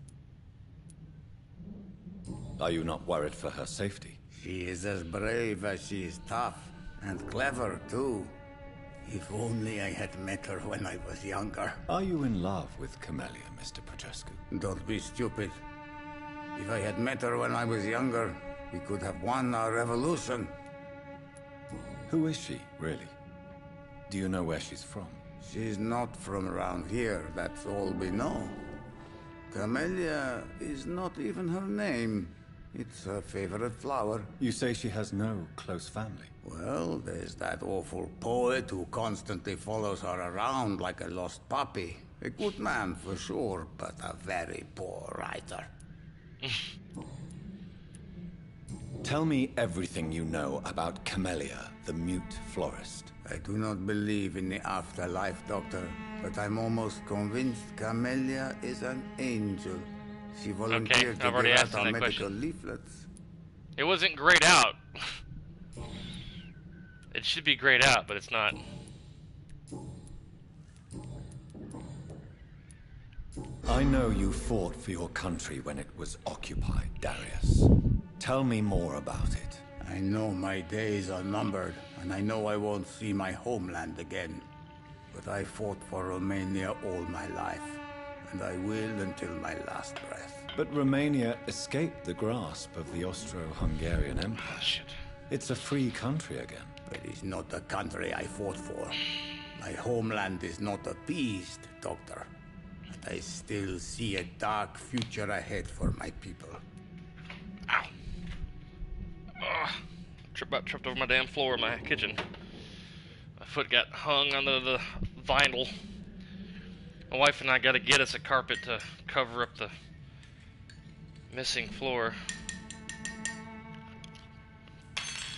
Are you not worried for her safety? She is as brave as she is tough, and clever, too. If only I had met her when I was younger. Are you in love with Camellia, Mr. Petrescu? Don't be stupid. If I had met her when I was younger, we could have won our revolution. Who is she, really? Do you know where she's from? She's not from around here, that's all we know. Camellia is not even her name. It's her favorite flower. You say she has no close family? Well, there's that awful poet who constantly follows her around like a lost puppy. A good man for sure, but a very poor writer. Tell me everything you know about Camellia, the mute florist. I do not believe in the afterlife, Doctor, but I'm almost convinced Camellia is an angel. She volunteered to give out our medical leaflets. It wasn't grayed out. It should be grayed out, but it's not. I know you fought for your country when it was occupied, Darius. Tell me more about it. I know my days are numbered, and I know I won't see my homeland again. But I fought for Romania all my life, and I will until my last breath. But Romania escaped the grasp of the Austro-Hungarian Empire. Oh, shit. It's a free country again. But it's not the country I fought for. My homeland is not appeased, Doctor. And I still see a dark future ahead for my people. Ow. Tripped over my damn floor in my kitchen. My foot got hung under the vinyl. My wife and I gotta get us a carpet to cover up the missing floor.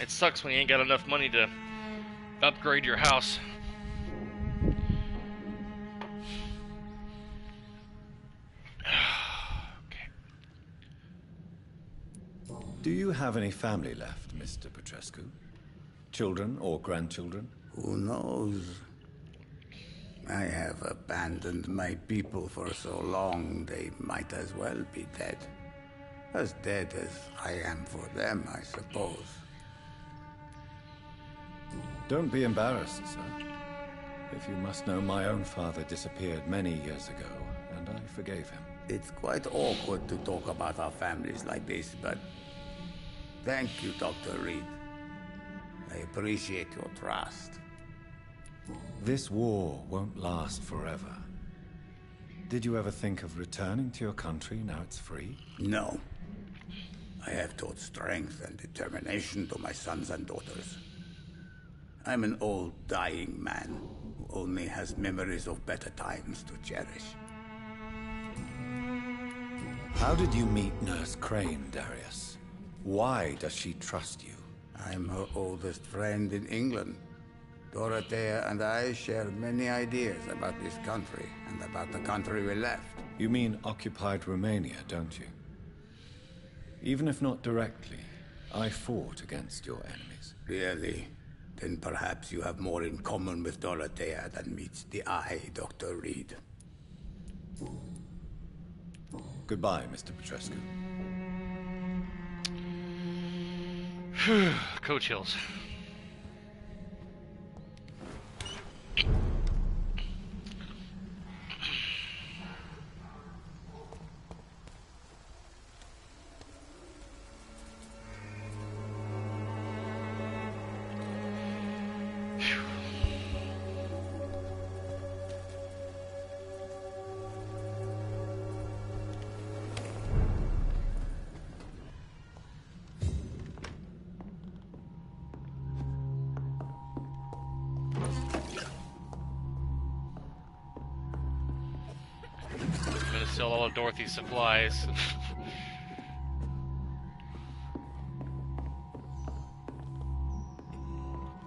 It sucks when you ain't got enough money to upgrade your house. Okay. Do you have any family left, Mr. Petrescu? Children or grandchildren? Who knows? I have abandoned my people for so long, they might as well be dead. As dead as I am for them, I suppose. Don't be embarrassed, sir. If you must know, my own father disappeared many years ago, and I forgave him. It's quite awkward to talk about our families like this, but thank you, Dr. Reed. I appreciate your trust. This war won't last forever. Did you ever think of returning to your country now it's free? No. I have taught strength and determination to my sons and daughters. I'm an old, dying man who only has memories of better times to cherish. How did you meet Nurse Crane, Darius? Why does she trust you? I'm her oldest friend in England. Dorothea and I share many ideas about this country and about the country we left. You mean occupied Romania, don't you? Even if not directly, I fought against your enemies. Really? Then perhaps you have more in common with Dorothea than meets the eye, Dr. Reed. Goodbye, Mr. Petrescu. Coach Hills. sell all of Dorothy's supplies.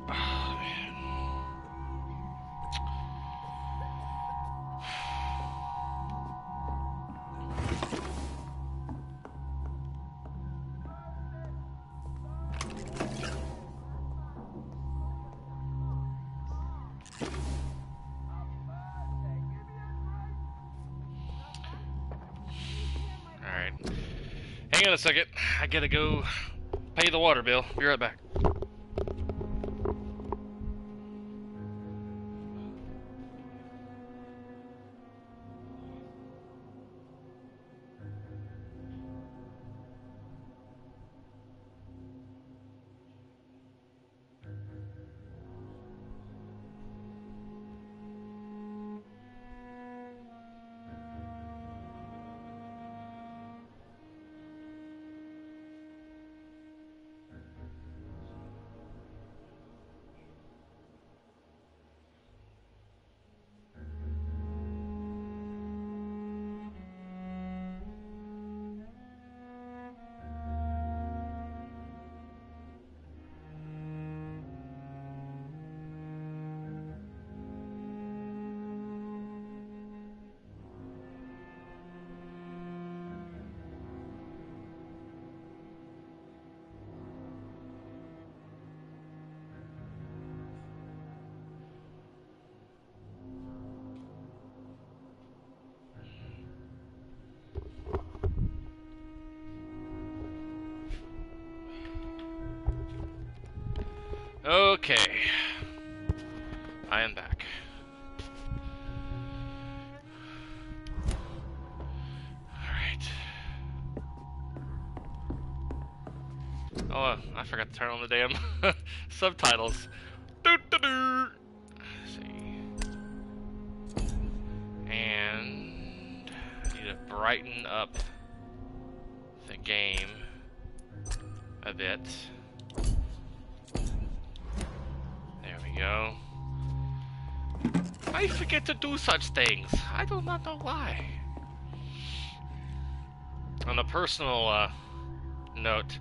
Oh, man. Alright. Hang on a second. I gotta go pay the water bill. Be right back. Okay. I am back. Alright. Oh, I forgot to turn on the damn subtitles. Doo-doo-doo. Let's see. And I need to brighten up the game a bit. There we go. I forget to do such things. I do not know why. On a personal note,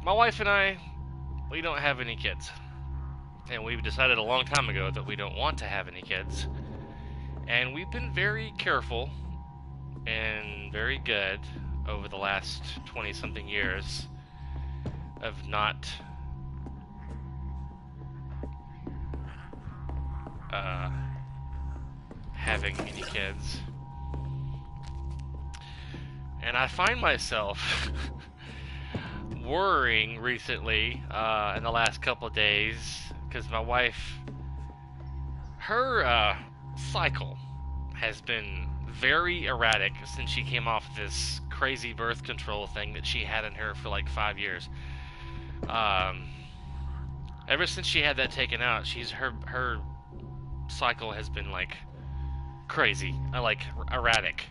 my wife and I, we don't have any kids. And we've decided a long time ago that we don't want to have any kids. And we've been very careful and very good over the last 20-something years of not having any kids. And I find myself worrying recently in the last couple of days because my wife, her cycle has been very erratic since she came off this crazy birth control thing that she had in her for like 5 years. Ever since she had that taken out, her cycle has been like crazy, like erratic.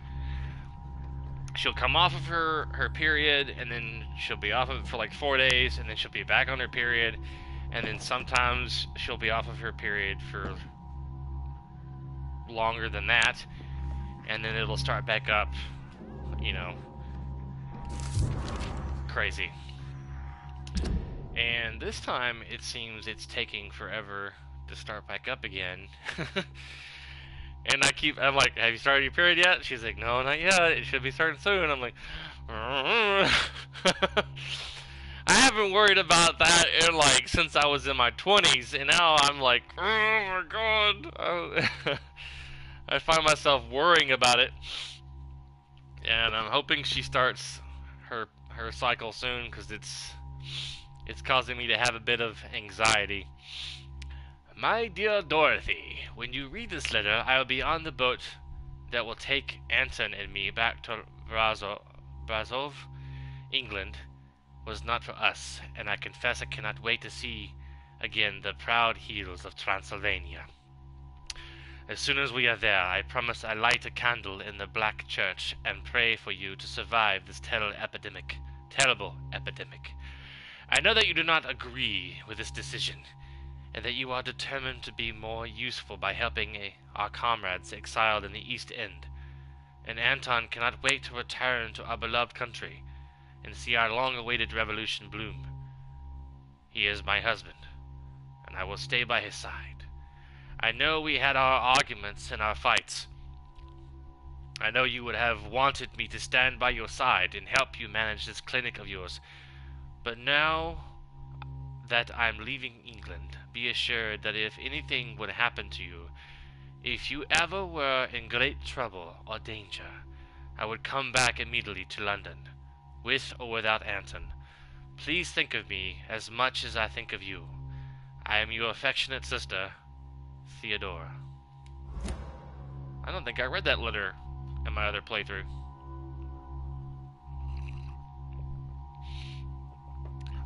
She'll come off of her period, and then she'll be off of it for like 4 days, and then she'll be back on her period, and then sometimes she'll be off of her period for longer than that, and then it'll start back up, you know, crazy. And this time it seems it's taking forever to start back up again. And I'm like, have you started your period yet? She's like, no, not yet. It should be starting soon. I'm like, I haven't worried about that in like since I was in my 20s, and now I'm like, oh my god. I find myself worrying about it, and I'm hoping she starts her cycle soon because it's causing me to have a bit of anxiety. My dear Dorothy, when you read this letter, I will be on the boat that will take Anton and me back to Brazov. England was not for us, and I confess I cannot wait to see again the proud hills of Transylvania. As soon as we are there, I promise I light a candle in the Black Church and pray for you to survive this terrible epidemic. I know that you do not agree with this decision, and that you are determined to be more useful by helping our comrades exiled in the East End. and Anton cannot wait to return to our beloved country and see our long-awaited revolution bloom. He is my husband, and I will stay by his side. I know we had our arguments and our fights. I know you would have wanted me to stand by your side and help you manage this clinic of yours, but now that I'm leaving England, be assured that if anything would happen to you, if you ever were in great trouble or danger, I would come back immediately to London, with or without Anton. Please think of me as much as I think of you. I am your affectionate sister, Theodora. I don't think I read that letter in my other playthrough.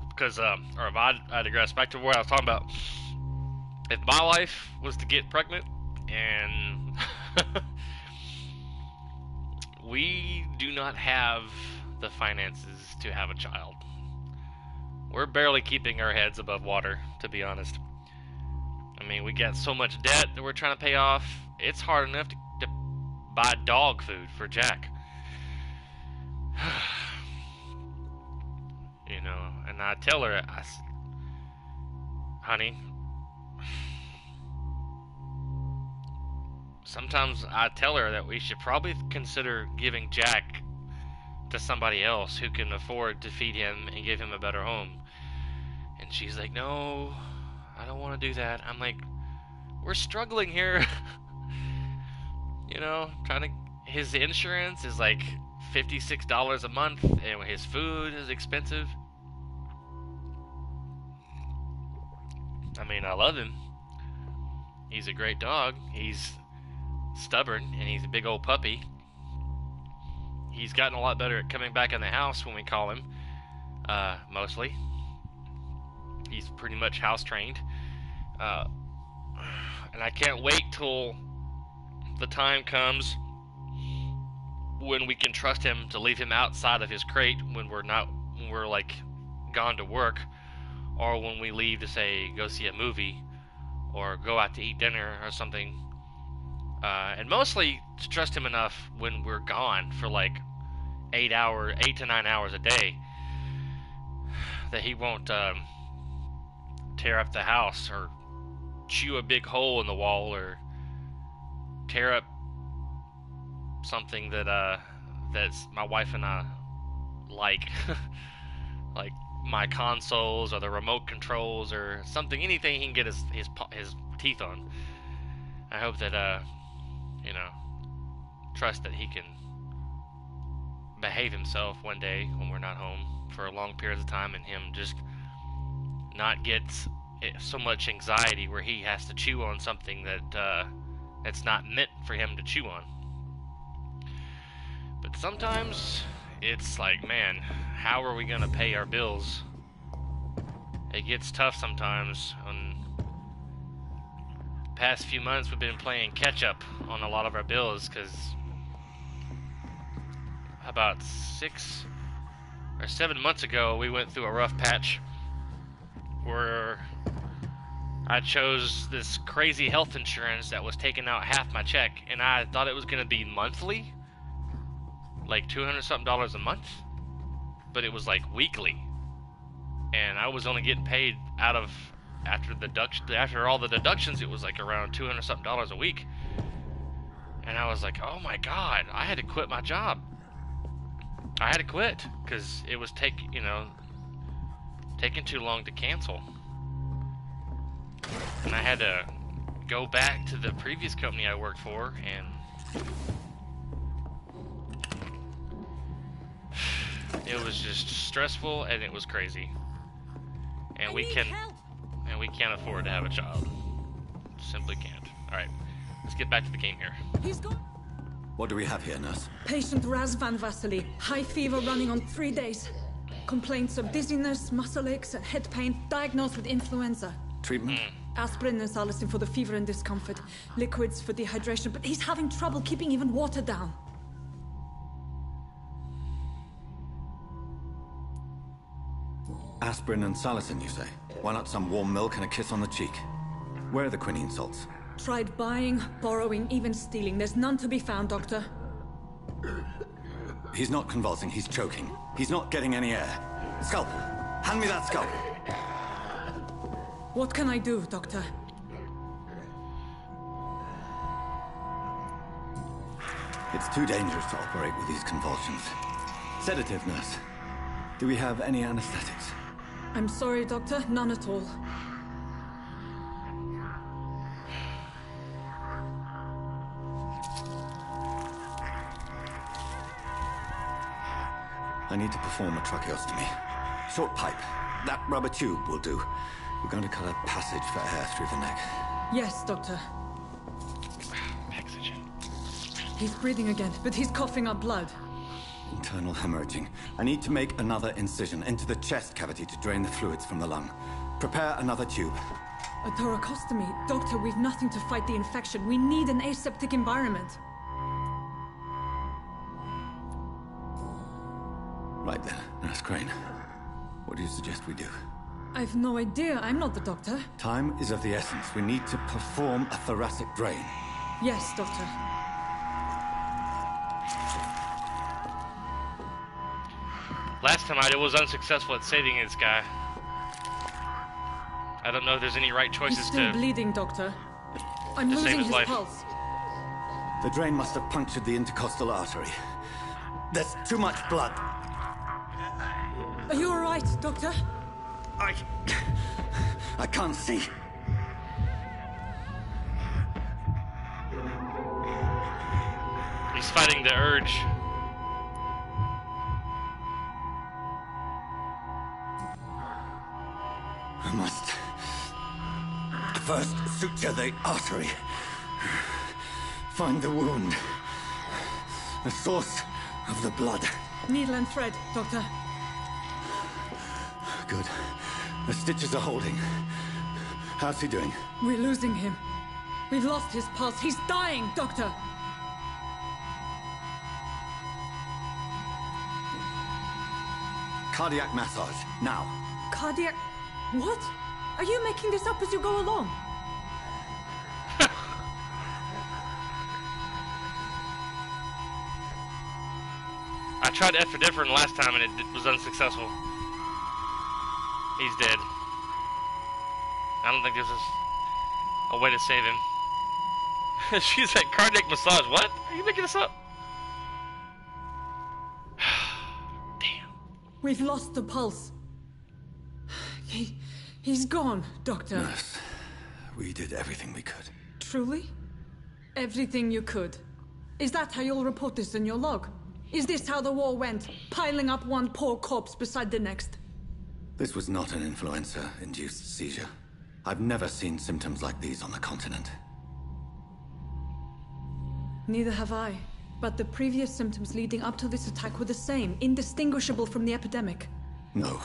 Because, or if I digress back to what I was talking about. If my wife was to get pregnant, and we do not have the finances to have a child. We're barely keeping our heads above water, to be honest. I mean, we got so much debt that we're trying to pay off. It's hard enough to buy dog food for Jack. You know, and I tell her, honey, sometimes I tell her that we should probably consider giving Jack to somebody else who can afford to feed him and give him a better home. And she's like, no, I don't want to do that. I'm like, we're struggling here. You know, his insurance is like $56 a month, and his food is expensive. I mean, I love him. He's a great dog. He's stubborn, and he's a big old puppy. He's gotten a lot better at coming back in the house when we call him, mostly. He's pretty much house trained. And I can't wait till the time comes when we can trust him to leave him outside of his crate when we're like gone to work, or when we leave to say go see a movie or go out to eat dinner or something. And mostly to trust him enough when we're gone for like 8 to 9 hours a day, that he won't tear up the house or chew a big hole in the wall or tear up something that's my wife and I like. Like my consoles or the remote controls or something, anything he can get his teeth on. I hope that you know, trust that he can behave himself one day when we're not home for a long period of time, and him just not get so much anxiety where he has to chew on something that's not meant for him to chew on. But sometimes it's like, man, how are we gonna pay our bills? It gets tough sometimes. Past few months we've been playing catch up on a lot of our bills, because about 6 or 7 months ago we went through a rough patch where I chose this crazy health insurance that was taking out half my check, and I thought it was going to be monthly, like $200 something a month, but it was like weekly, and I was only getting paid out of after all the deductions, it was like around $200 something a week. And I was like, oh my god, I had to quit my job. I had to quit because it was taking too long to cancel, and I had to go back to the previous company I worked for, and it was just stressful, and it was crazy. And we can't afford to have a child. Simply can't. Alright, let's get back to the game here. He's gone. What do we have here, nurse? Patient Raz Van Vasily. High fever running on 3 days. Complaints of dizziness, muscle aches, and head pain. Diagnosed with influenza. Treatment? Aspirin and salicin for the fever and discomfort. Liquids for dehydration, but he's having trouble keeping even water down. Aspirin and salicin, you say? Why not some warm milk and a kiss on the cheek? Where are the quinine salts? Tried buying, borrowing, even stealing. There's none to be found, Doctor. He's not convulsing, he's choking. He's not getting any air. Scalpel! Hand me that scalpel! What can I do, Doctor? It's too dangerous to operate with these convulsions. Sedative, nurse. Do we have any anesthetics? I'm sorry, Doctor. None at all. I need to perform a tracheostomy. Short pipe. That rubber tube will do. We're going to cut a passage for air through the neck. Yes, Doctor. Oxygen. He's breathing again, but he's coughing up blood. Internal hemorrhaging. I need to make another incision into the chest cavity to drain the fluids from the lung. Prepare another tube. A thoracostomy? Doctor, we've nothing to fight the infection. We need an aseptic environment. Right then, Nurse Crane. What do you suggest we do? I've no idea. I'm not the doctor. Time is of the essence. We need to perform a thoracic drain. Yes, Doctor. Last time I was unsuccessful at saving this guy. I don't know if there's any right choices He's still to bleeding, Doctor. I'm save losing his his life. pulse. The drain must have punctured the intercostal artery. There's too much blood. Are you all right, Doctor? I can't see. He's fighting the urge. I must first suture the artery. Find the wound. The source of the blood. Needle and thread, Doctor. Good. The stitches are holding. How's he doing? We're losing him. We've lost his pulse. He's dying, Doctor. Cardiac massage, now. Cardiac... What? Are you making this up as you go along? I tried epinephrine last time and it was unsuccessful. He's dead. I don't think there's a way to save him. She's like, cardiac massage. What? Are you making this up? Damn. We've lost the pulse. He's gone, Doctor. Nurse, we did everything we could. Truly? Everything you could. Is that how you'll report this in your log? Is this how the war went? Piling up one poor corpse beside the next? This was not an influenza-induced seizure. I've never seen symptoms like these on the continent. Neither have I. But the previous symptoms leading up to this attack were the same, indistinguishable from the epidemic. No.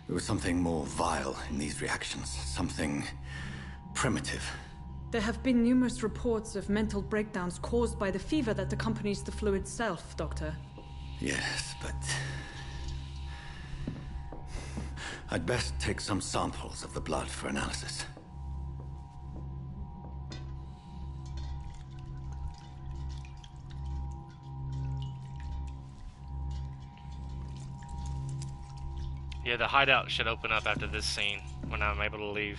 There was something more vile in these reactions. Something primitive. There have been numerous reports of mental breakdowns caused by the fever that accompanies the flu itself, Doctor. Yes, but... I'd best take some samples of the blood for analysis. Yeah, the hideout should open up after this scene when I'm able to leave.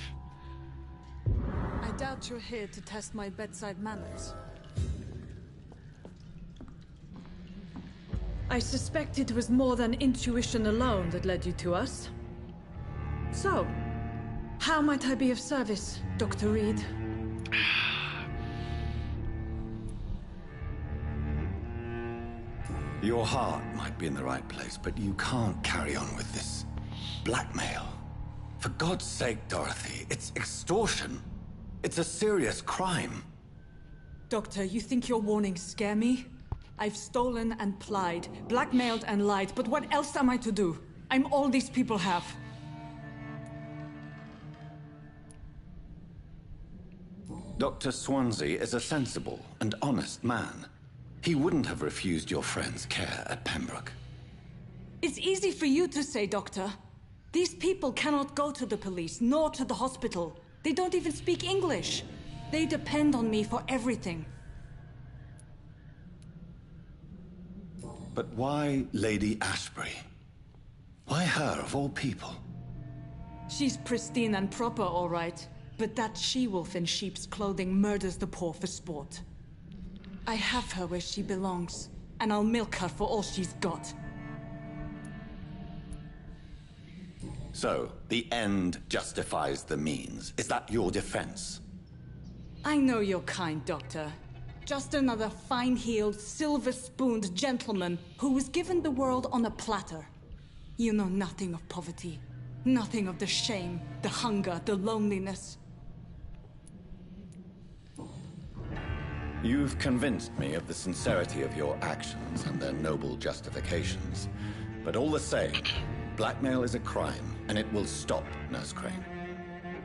I doubt you're here to test my bedside manners. I suspect it was more than intuition alone that led you to us. So, how might I be of service, Dr. Reed? Your heart might be in the right place, but you can't carry on with this blackmail. For God's sake, Dorothy, it's extortion. It's a serious crime. Doctor, you think your warnings scare me? I've stolen and plied, blackmailed and lied, but what else am I to do? I'm all these people have. Dr. Swansea is a sensible and honest man. He wouldn't have refused your friend's care at Pembroke. It's easy for you to say, Doctor. These people cannot go to the police, nor to the hospital. They don't even speak English. They depend on me for everything. But why Lady Ashbury? Why her, of all people? She's pristine and proper, all right. But that she-wolf in sheep's clothing murders the poor for sport. I have her where she belongs, and I'll milk her for all she's got. So, the end justifies the means. Is that your defense? I know you're kind, Doctor. Just another fine-heeled, silver-spooned gentleman who was given the world on a platter. You know nothing of poverty. Nothing of the shame, the hunger, the loneliness. You've convinced me of the sincerity of your actions and their noble justifications. But all the same, blackmail is a crime, and it will stop, Nurse Crane.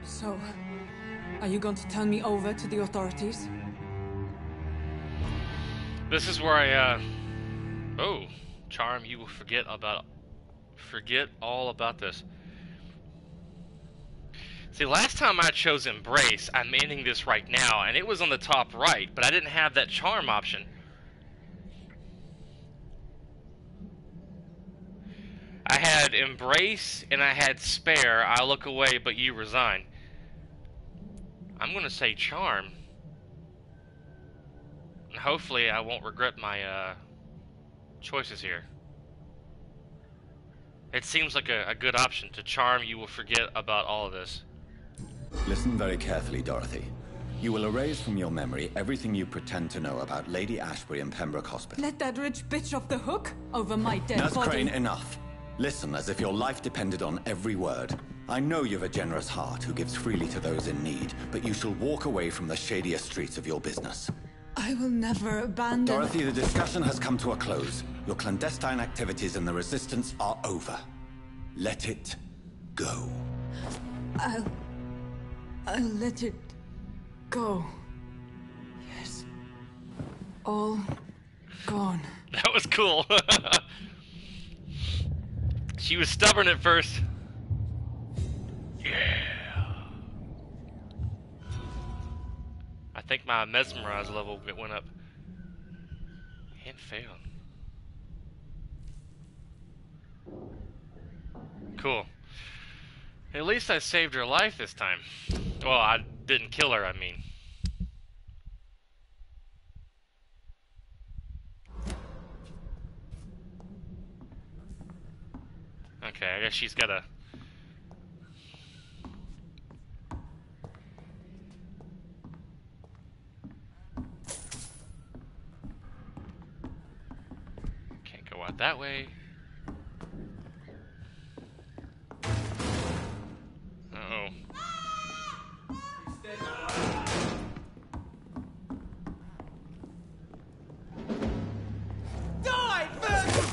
So, are you going to turn me over to the authorities? This is where oh, Charm, you will forget all about this. See, last time I chose Embrace, I'm ending this right now, and it was on the top right, but I didn't have that Charm option. I had Embrace, and I had Spare. I look away, but you resign. I'm gonna say Charm. And hopefully I won't regret my choices here. It seems like a good option. To Charm, you will forget about all of this. Listen very carefully, Dorothy. You will erase from your memory everything you pretend to know about Lady Ashbury and Pembroke Hospital. Let that rich bitch off the hook over my dead Nurse body. Crane, enough. Listen as if your life depended on every word. I know you've a generous heart who gives freely to those in need, but you shall walk away from the shadier streets of your business. I will never abandon... Dorothy, the discussion has come to a close. Your clandestine activities in the Resistance are over. Let it go. I'll let it go. Yes. All gone. That was cool. She was stubborn at first. Yeah. I think my mesmerize level went up. And failed. Cool. At least I saved her life this time. Well, I didn't kill her, I mean. Okay, I guess she's gotta... Can't go out that way. Uh-oh. Die, bitch!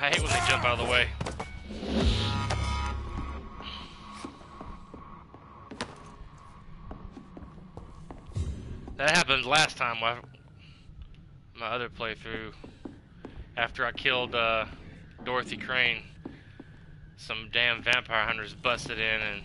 I hate when they jump out of the way. That happened last time, my other playthrough. After I killed Dorothy Crane, some damn vampire hunters busted in and...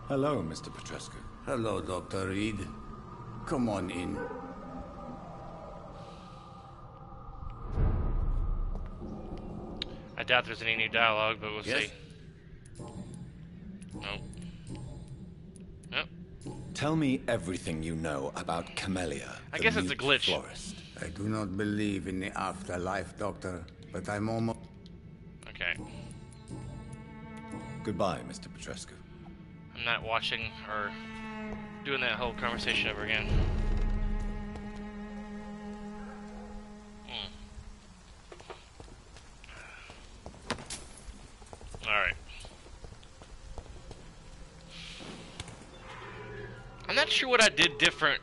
Hello, Mr. Petrescu. Hello, Dr. Reed. Come on in. I doubt there's any new dialogue, but we'll Yes? see. Nope. Nope. Tell me everything you know about Camellia, I the guess it's a mute glitch. florist. I do not believe in the afterlife, Doctor, but I'm almost... Okay. Goodbye, Mr. Petrescu. I'm not watching or doing that whole conversation over again. Alright. I'm not sure what I did different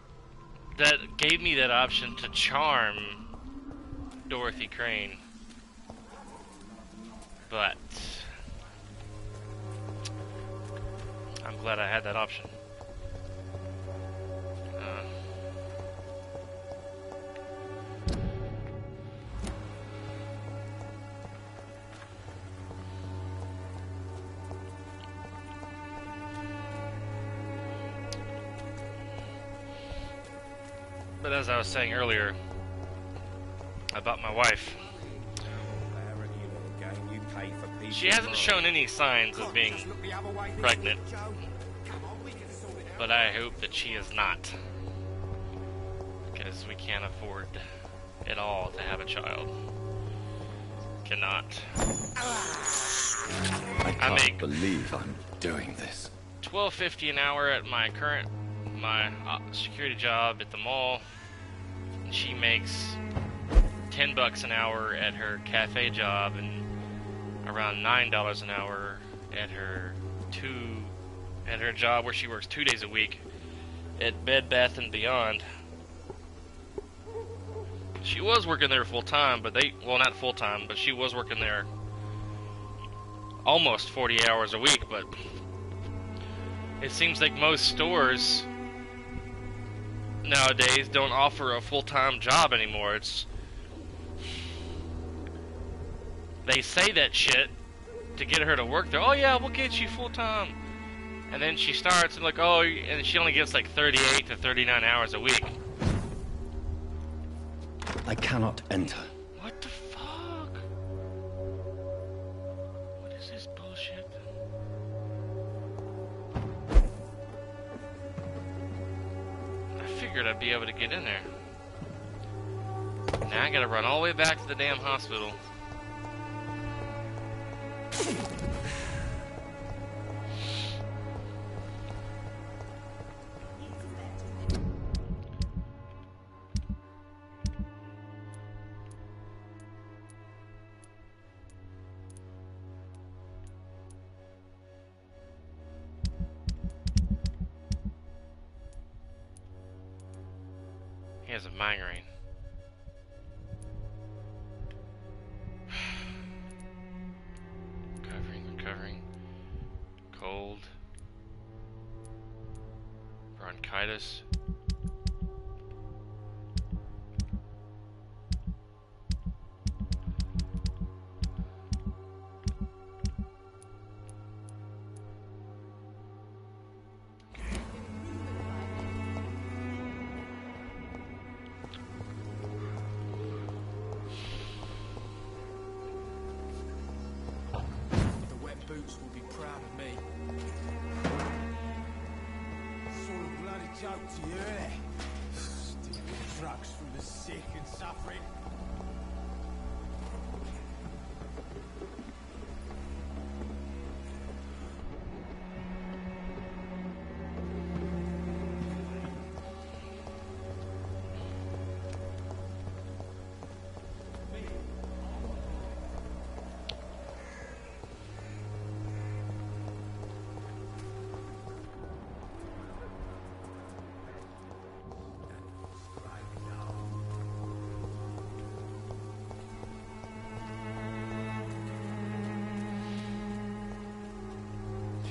that gave me that option to charm Dorothy Crane. But I'm glad I had that option. But as I was saying earlier about my wife, she hasn't shown any signs of being pregnant, but I hope that she is not, because we can't afford at all to have a child. Cannot. I can't believe I'm doing this. $12.50 an hour at my current security job at the mall. She makes $10 an hour at her cafe job and around $9 an hour at her job where she works 2 days a week at Bed Bath & Beyond. She was working there full time, but well, not full time, but she was working there almost 40 hours a week. But it seems like most stores nowadays don't offer a full-time job anymore. They say that shit to get her to work there. Oh yeah, we'll get you full-time. And then she starts and like, oh, and she only gets like 38 to 39 hours a week. I cannot enter. What the fuck? What is this bullshit? I figured I'd be able to get in there. Now I gotta run all the way back to the damn hospital. He has a migraine. Recovering. Cold. Bronchitis. Boots will be proud of me. Sort of bloody joke to you, eh? Stealing drugs from the sick and suffering.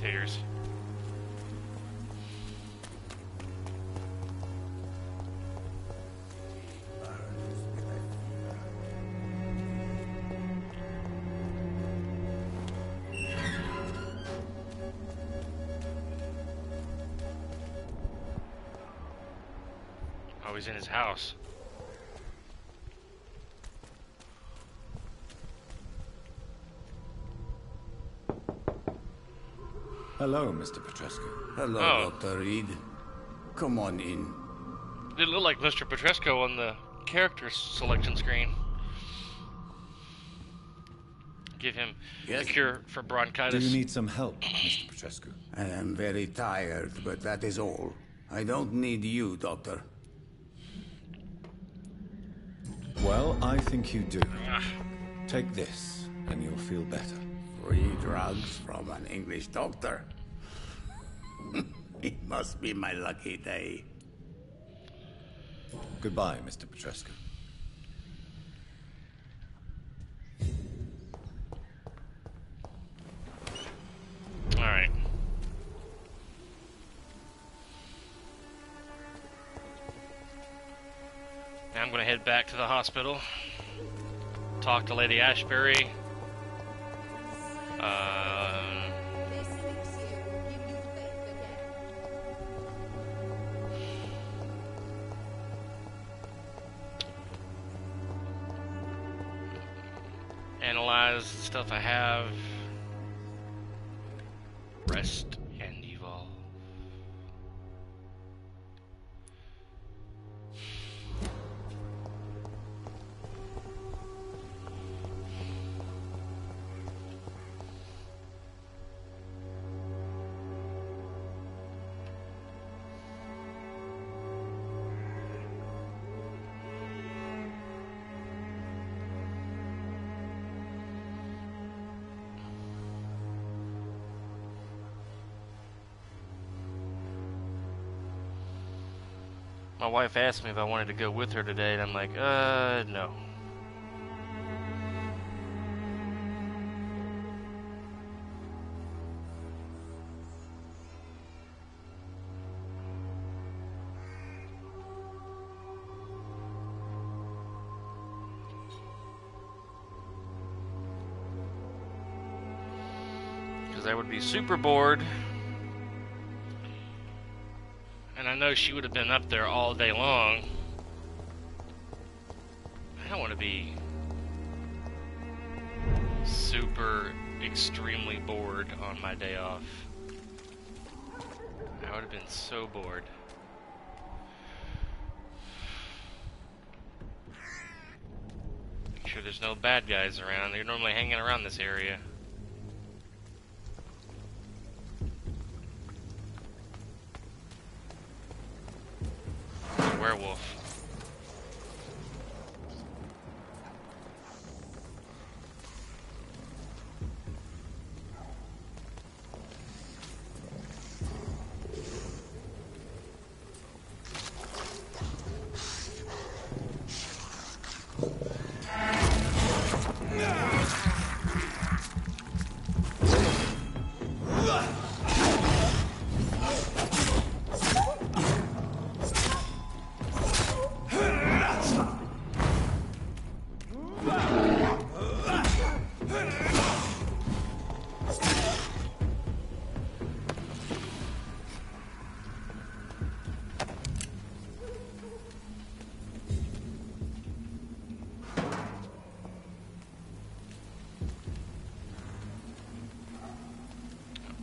Figures. Oh, he's in his house. Hello, Mr. Petrescu. Hello, Oh. Dr. Reed. Come on in. Didn't look like Mr. Petrescu on the character selection screen. Give him Yes? a cure for bronchitis. Do you need some help, Mr. Petrescu? I am very tired, but that is all. I don't need you, Doctor. Well, I think you do. Take this, and you'll feel better. Free drugs from an English doctor. It must be my lucky day. Goodbye, Mr. Petrescu. Alright. Now I'm gonna head back to the hospital. Talk to Lady Ashbury. Analyze the stuff I have. Rest and evolve. My wife asked me if I wanted to go with her today, and I'm like, no. Because I would be super bored. And I know she would have been up there all day long. I don't want to be super extremely bored on my day off. I would have been so bored. Make sure there's no bad guys around. They're normally hanging around this area. Werewolf.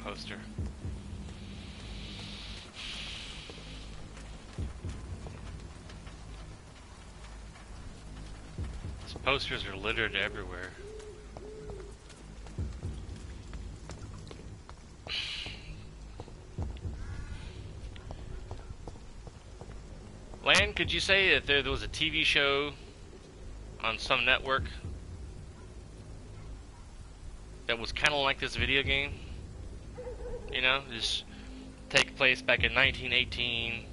Poster. These posters are littered everywhere. Lan, could you say if there was a TV show on some network that was kind of like this video game? You know, just take place back in 1918.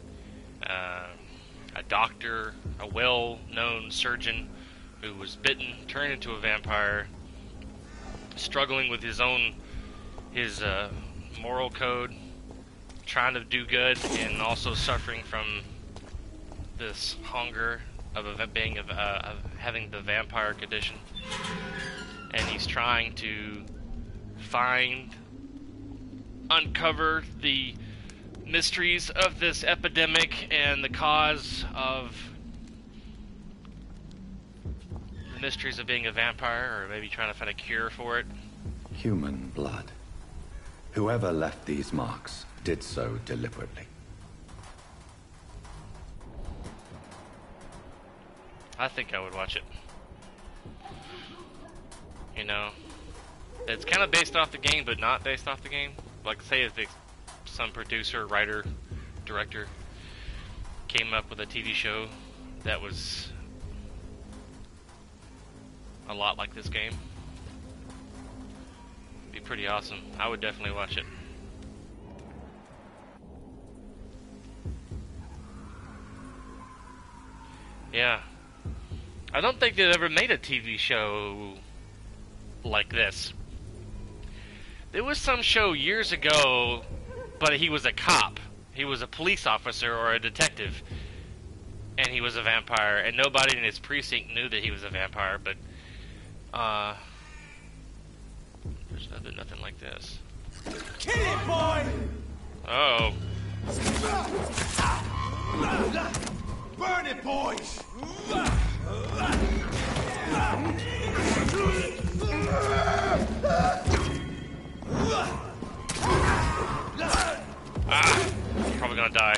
A doctor, a well-known surgeon who was bitten, turned into a vampire, struggling with his moral code, trying to do good, and also suffering from this hunger of having the vampire condition. And he's trying to uncover the mysteries of this epidemic and the cause of the mysteries of being a vampire, or maybe trying to find a cure for it. Human blood. Whoever left these marks did so deliberately. I think I would watch it. You know, it's kind of based off the game, but not based off the game. Like, say if some producer, writer, director came up with a TV show that was a lot like this game. It'd be pretty awesome. I would definitely watch it. Yeah. I don't think they've ever made a TV show like this. There was some show years ago, but he was a cop. He was a police officer or a detective. And he was a vampire, and nobody in his precinct knew that he was a vampire, but there's nothing like this. Kill it, boy! Oh. Burn it, boys! Ah, probably gonna die.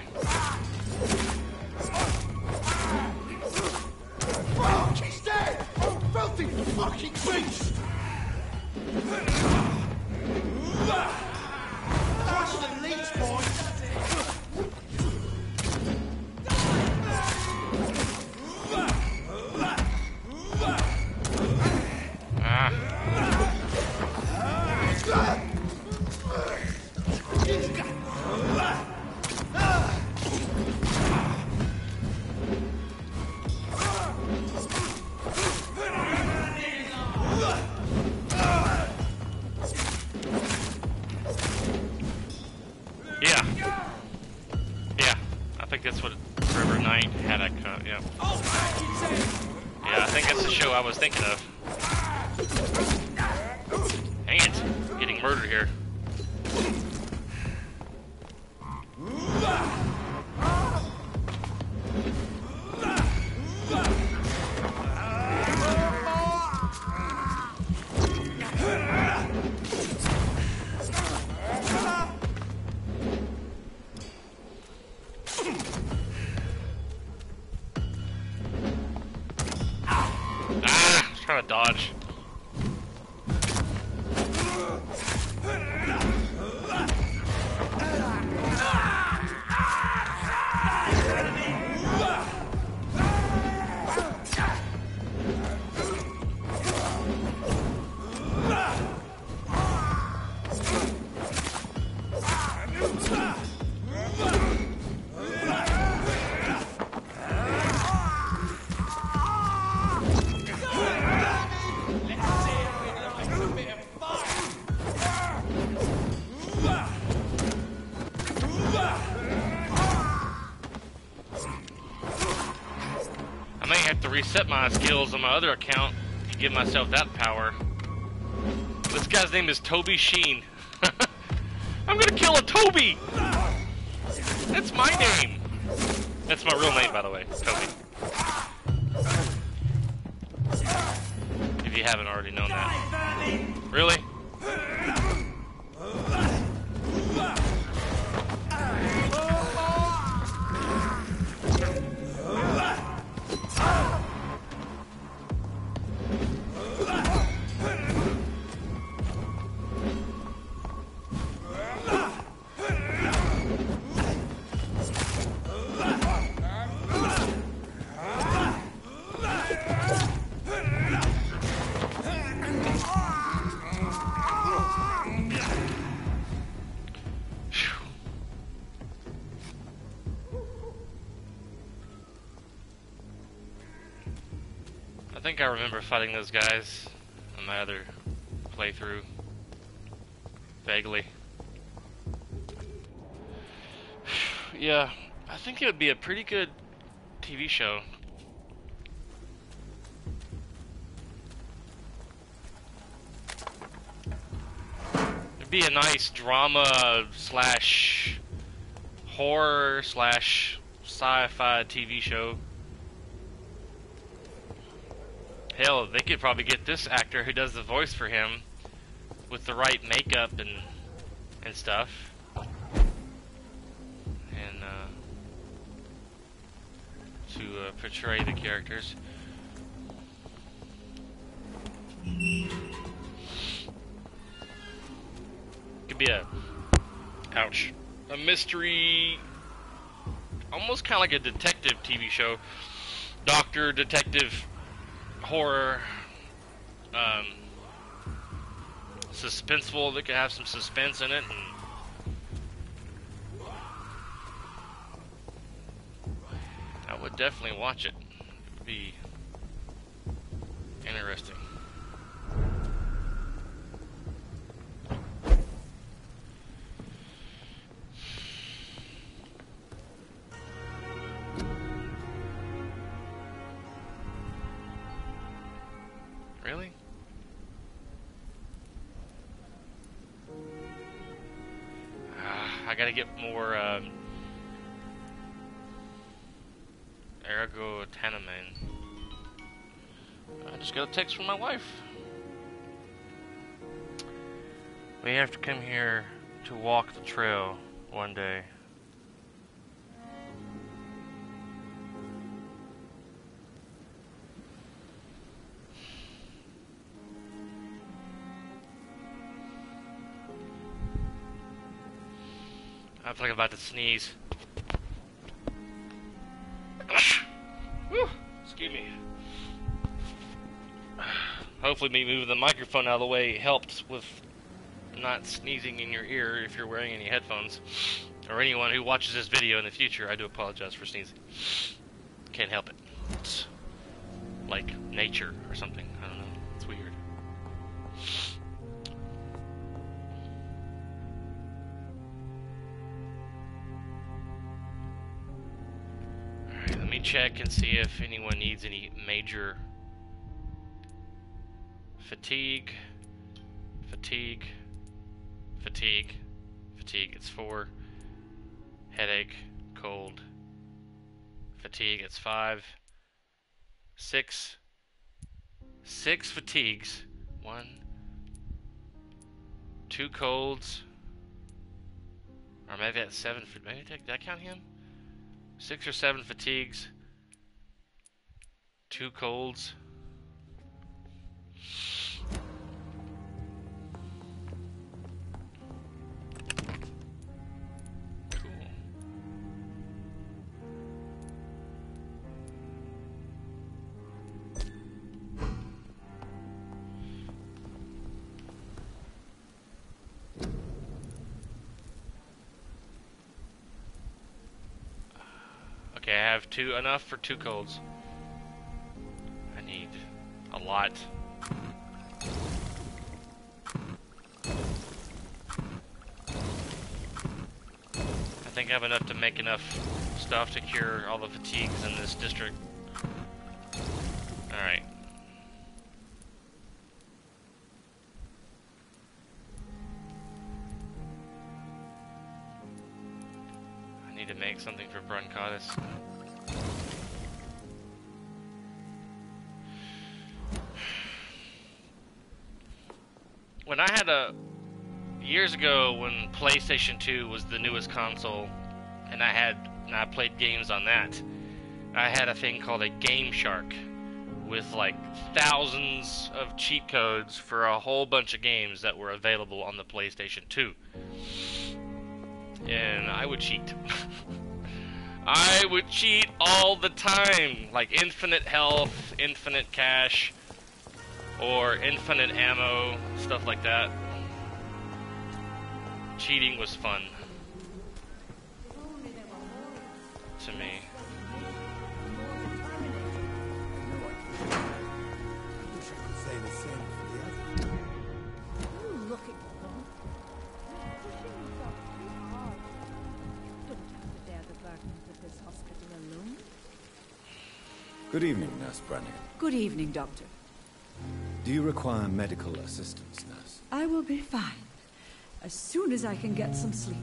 Fuck, he's dead! Filthy fucking beast! Crush the leech, boys! Yeah, I think that's what River Knight had a cut, yeah. Yeah, I think that's the show I was thinking of. Dang it, getting murdered here. Trying to dodge. Reset my skills on my other account to give myself that power. This guy's name is Toby Sheen. I'm gonna kill a Toby! That's my name! That's my real name, by the way, Toby. If you haven't already known that. Really? I think I remember fighting those guys on my other playthrough. Vaguely. Yeah, I think it would be a pretty good TV show. It'd be a nice drama slash horror slash sci-fi TV show. Hell, they could probably get this actor who does the voice for him with the right makeup and stuff, and to portray the characters. Could be a mystery, almost kind of like a detective TV show, doctor, detective, horror, suspenseful. That could have some suspense in it, and I would definitely watch it. It would be interesting. Really? I gotta get more Ergo Tanaman. I just got a text from my wife. We have to come here to walk the trail one day. I feel like I'm about to sneeze. Whew, excuse me. Hopefully me moving the microphone out of the way helped with not sneezing in your ear if you're wearing any headphones. Or anyone who watches this video in the future, I do apologize for sneezing. Can't help it. It's like nature or something. I don't know. It's weird. Alright, let me check and see if anyone needs any major fatigue. It's 4. Headache, cold, fatigue. It's 5. 6 fatigues. 1, 2 colds, or maybe that's 7. Maybe did I count him? 6 or 7 fatigues, 2 colds. Okay, I have enough for 2 colds. I need a lot. I think I have enough to make enough stuff to cure all the fatigues in this district. Alright. I need to make something for bronchitis. When I had years ago when PlayStation 2 was the newest console, and I played games on that, I had a thing called a Game Shark with like thousands of cheat codes for a whole bunch of games that were available on the PlayStation 2. And I would cheat. I would cheat all the time, like infinite health, infinite cash, or infinite ammo, stuff like that. Cheating was fun to me. Good evening, Nurse Brennan. Good evening, Doctor. Do you require medical assistance, Nurse? I will be fine, as soon as I can get some sleep.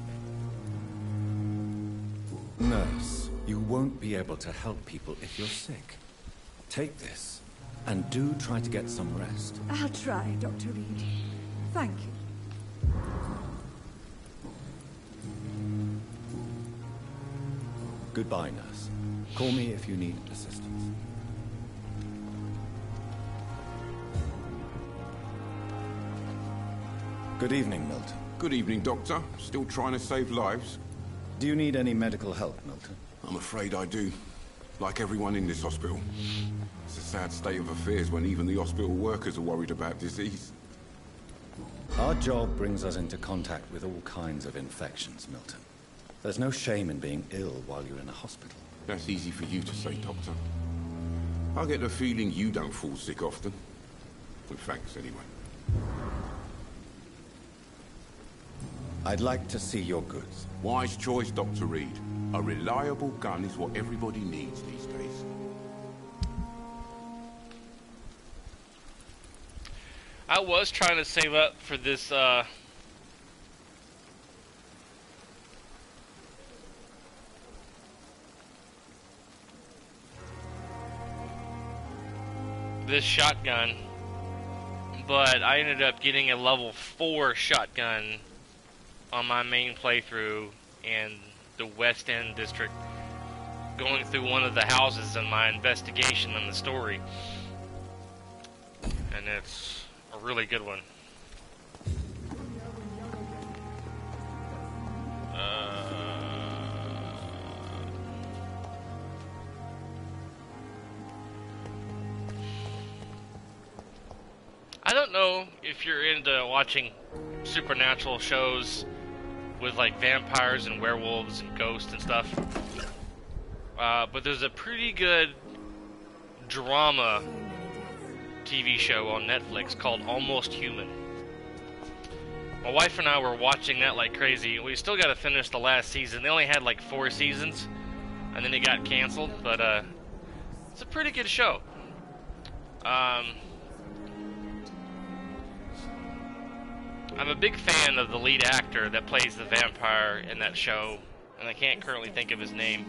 Nurse, you won't be able to help people if you're sick. Take this, and do try to get some rest. I'll try, Dr. Reed. Thank you. Goodbye, nurse. Call me if you need assistance. Good evening, Milton. Good evening, Doctor. Still trying to save lives? Do you need any medical help, Milton? I'm afraid I do. Like everyone in this hospital. It's a sad state of affairs when even the hospital workers are worried about disease. Our job brings us into contact with all kinds of infections, Milton. There's no shame in being ill while you're in a hospital. That's easy for you to say, Doctor. I get the feeling you don't fall sick often. Well, thanks, anyway. I'd like to see your goods. Wise choice, Dr. Reed. A reliable gun is what everybody needs these days. I was trying to save up for this, this shotgun, but I ended up getting a level 4 shotgun on my main playthrough in the West End district, going through one of the houses in my investigation in the story, and it's a really good one. I don't know if you're into watching supernatural shows with like vampires and werewolves and ghosts and stuff, but there's a pretty good drama TV show on Netflix called Almost Human. My wife and I were watching that like crazy. We still got to finish the last season. They only had like 4 seasons, and then it got canceled, but it's a pretty good show. I'm a big fan of the lead actor that plays the vampire in that show, and I can't currently think of his name.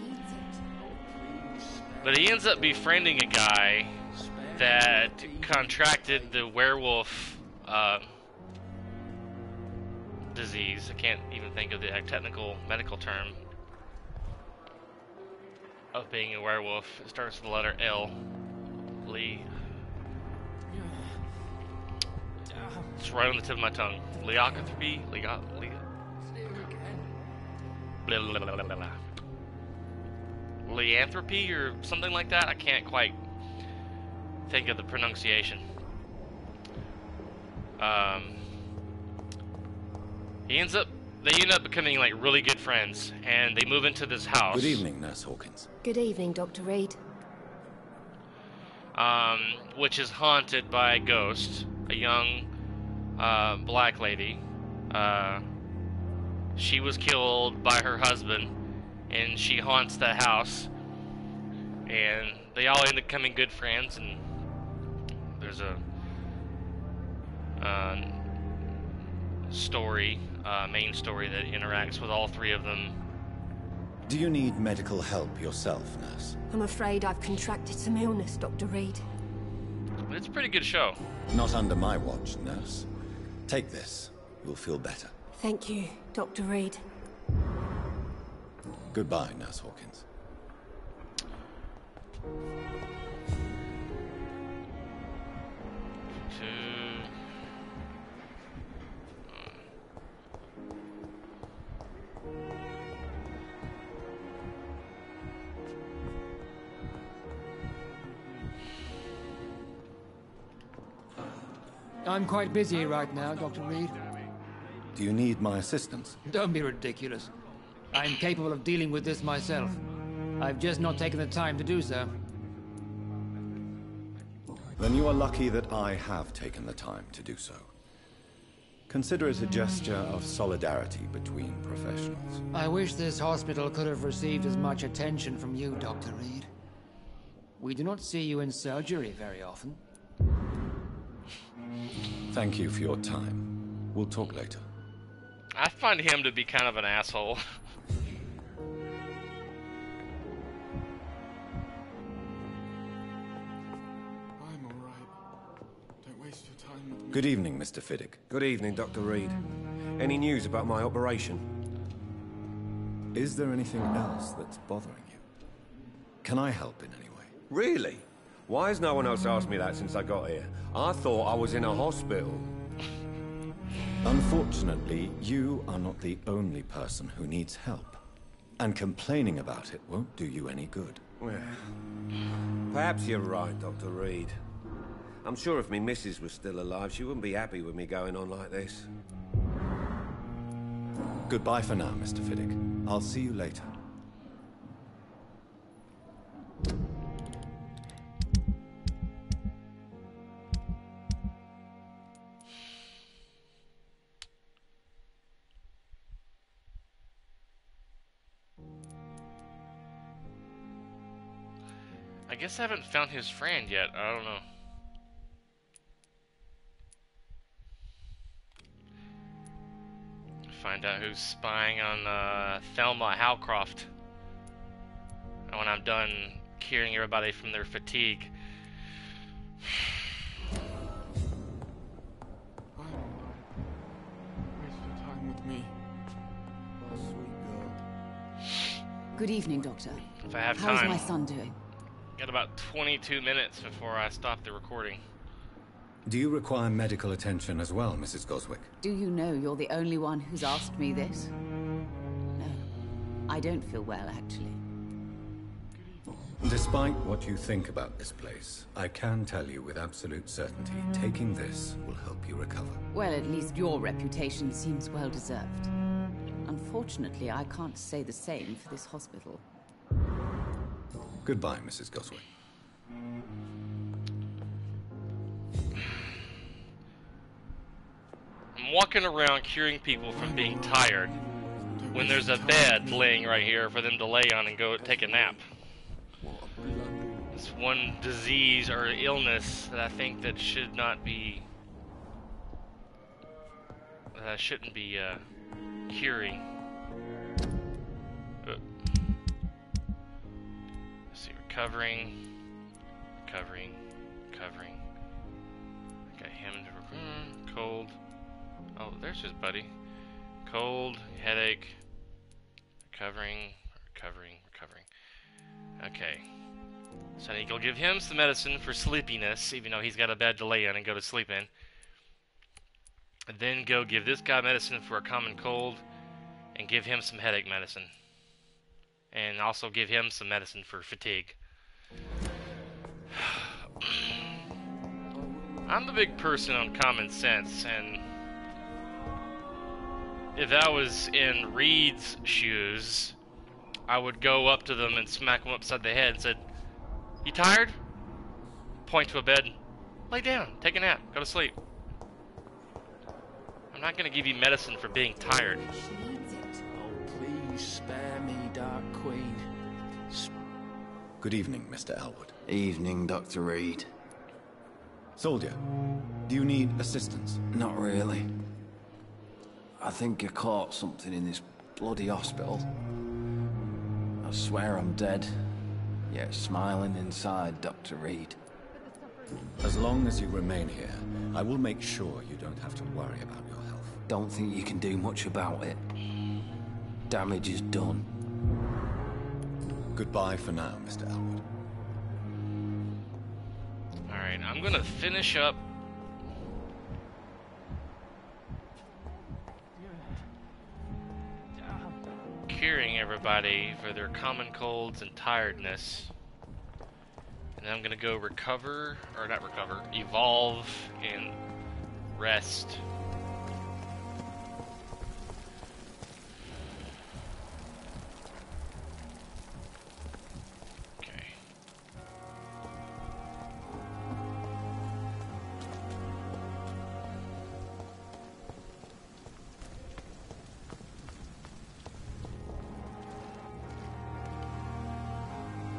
But he ends up befriending a guy that contracted the werewolf disease. I can't even think of the technical medical term of being a werewolf. It starts with the letter L. Lee. It's right on the tip of my tongue. Leocatropy? Leanthropy or something like that? I can't quite think of the pronunciation. They end up becoming like really good friends, and they move into this house. Good evening, Nurse Hawkins. Good evening, Dr. Reed. Which is haunted by a ghost, a young black lady. She was killed by her husband, and she haunts the house, and they all end up becoming good friends, and there's a main story that interacts with all 3 of them. Do you need medical help yourself, nurse? I'm afraid I've contracted some illness, Dr. Reed. It's a pretty good show. Not under my watch, nurse. Take this. You'll feel better. Thank you, Dr. Reed. Goodbye, Nurse Hawkins. I'm quite busy right now, Dr. Reed. Do you need my assistance? Don't be ridiculous. I'm capable of dealing with this myself. I've just not taken the time to do so. Then you are lucky that I have taken the time to do so. Consider it a gesture of solidarity between professionals. I wish this hospital could have received as much attention from you, Dr. Reed. We do not see you in surgery very often. Thank you for your time. We'll talk later. I find him to be kind of an asshole. Good evening, Mr. Fiddick. Good evening, Dr. Reed. Any news about my operation? Is there anything else that's bothering you? Can I help in any way? Really? Why has no one else asked me that since I got here? I thought I was in a hospital. Unfortunately, you are not the only person who needs help. And complaining about it won't do you any good. Well, perhaps you're right, Dr. Reed. I'm sure if me missus was still alive, she wouldn't be happy with me going on like this. Goodbye for now, Mr. Fiddick. I'll see you later. I guess I haven't found his friend yet. I don't know. Find out who's spying on Thelma Howcroft. And when I'm done curing everybody from their fatigue. Waste your time with me. Oh, sweet girl. Good evening, Doctor. If I have How's time. my son doing? Got about 22 minutes before I stop the recording. Do you require medical attention as well, Mrs. Goswick? Do you know you're the only one who's asked me this? No, I don't feel well, actually. Despite what you think about this place, I can tell you with absolute certainty, taking this will help you recover. Well, at least your reputation seems well deserved. Unfortunately, I can't say the same for this hospital. Goodbye, Mrs. Goswick. I'm walking around curing people from being tired when there's a bed laying right here for them to lay on and go take a nap. It's one disease or illness that I think that should not be, that I shouldn't be curing. Let's see, recovering. Okay, him to cold. Oh, there's his buddy. Cold, headache, recovering. Okay. So I need to go give him some medicine for sleepiness, even though he's got a bed to lay in and go to sleep in. And then go give this guy medicine for a common cold, and give him some headache medicine. And also give him some medicine for fatigue. I'm the big person on common sense, and if I was in Reed's shoes, I would go up to them and smack them upside the head and said, "You tired?" Point to a bed. Lay down, take a nap, go to sleep. I'm not going to give you medicine for being tired. Oh, please spare me, Dark Queen. Good evening, Mr. Elwood. Evening, Dr. Reed. Soldier, do you need assistance? Not really. I think I caught something in this bloody hospital. I swear I'm dead, yet smiling inside, Dr. Reed. As long as you remain here, I will make sure you don't have to worry about your health. Don't think you can do much about it. Damage is done. Goodbye for now, Mr. Elwood. Alright, I'm gonna finish up curing everybody for their common colds and tiredness. And then I'm gonna go evolve and rest.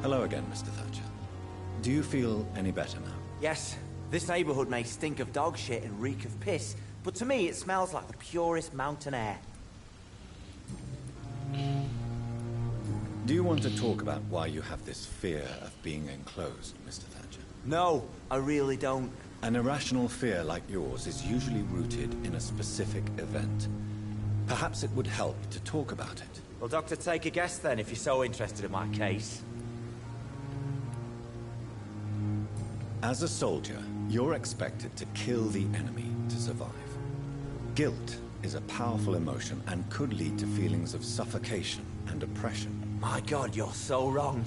Hello again, Mr. Thatcher. Do you feel any better now? Yes, this neighborhood may stink of dog shit and reek of piss, but to me it smells like the purest mountain air. Do you want to talk about why you have this fear of being enclosed, Mr. Thatcher? No, I really don't. An irrational fear like yours is usually rooted in a specific event. Perhaps it would help to talk about it. Well, Doctor, take a guess then, if you're so interested in my case. As a soldier, you're expected to kill the enemy to survive. Guilt is a powerful emotion and could lead to feelings of suffocation and oppression. My God, you're so wrong.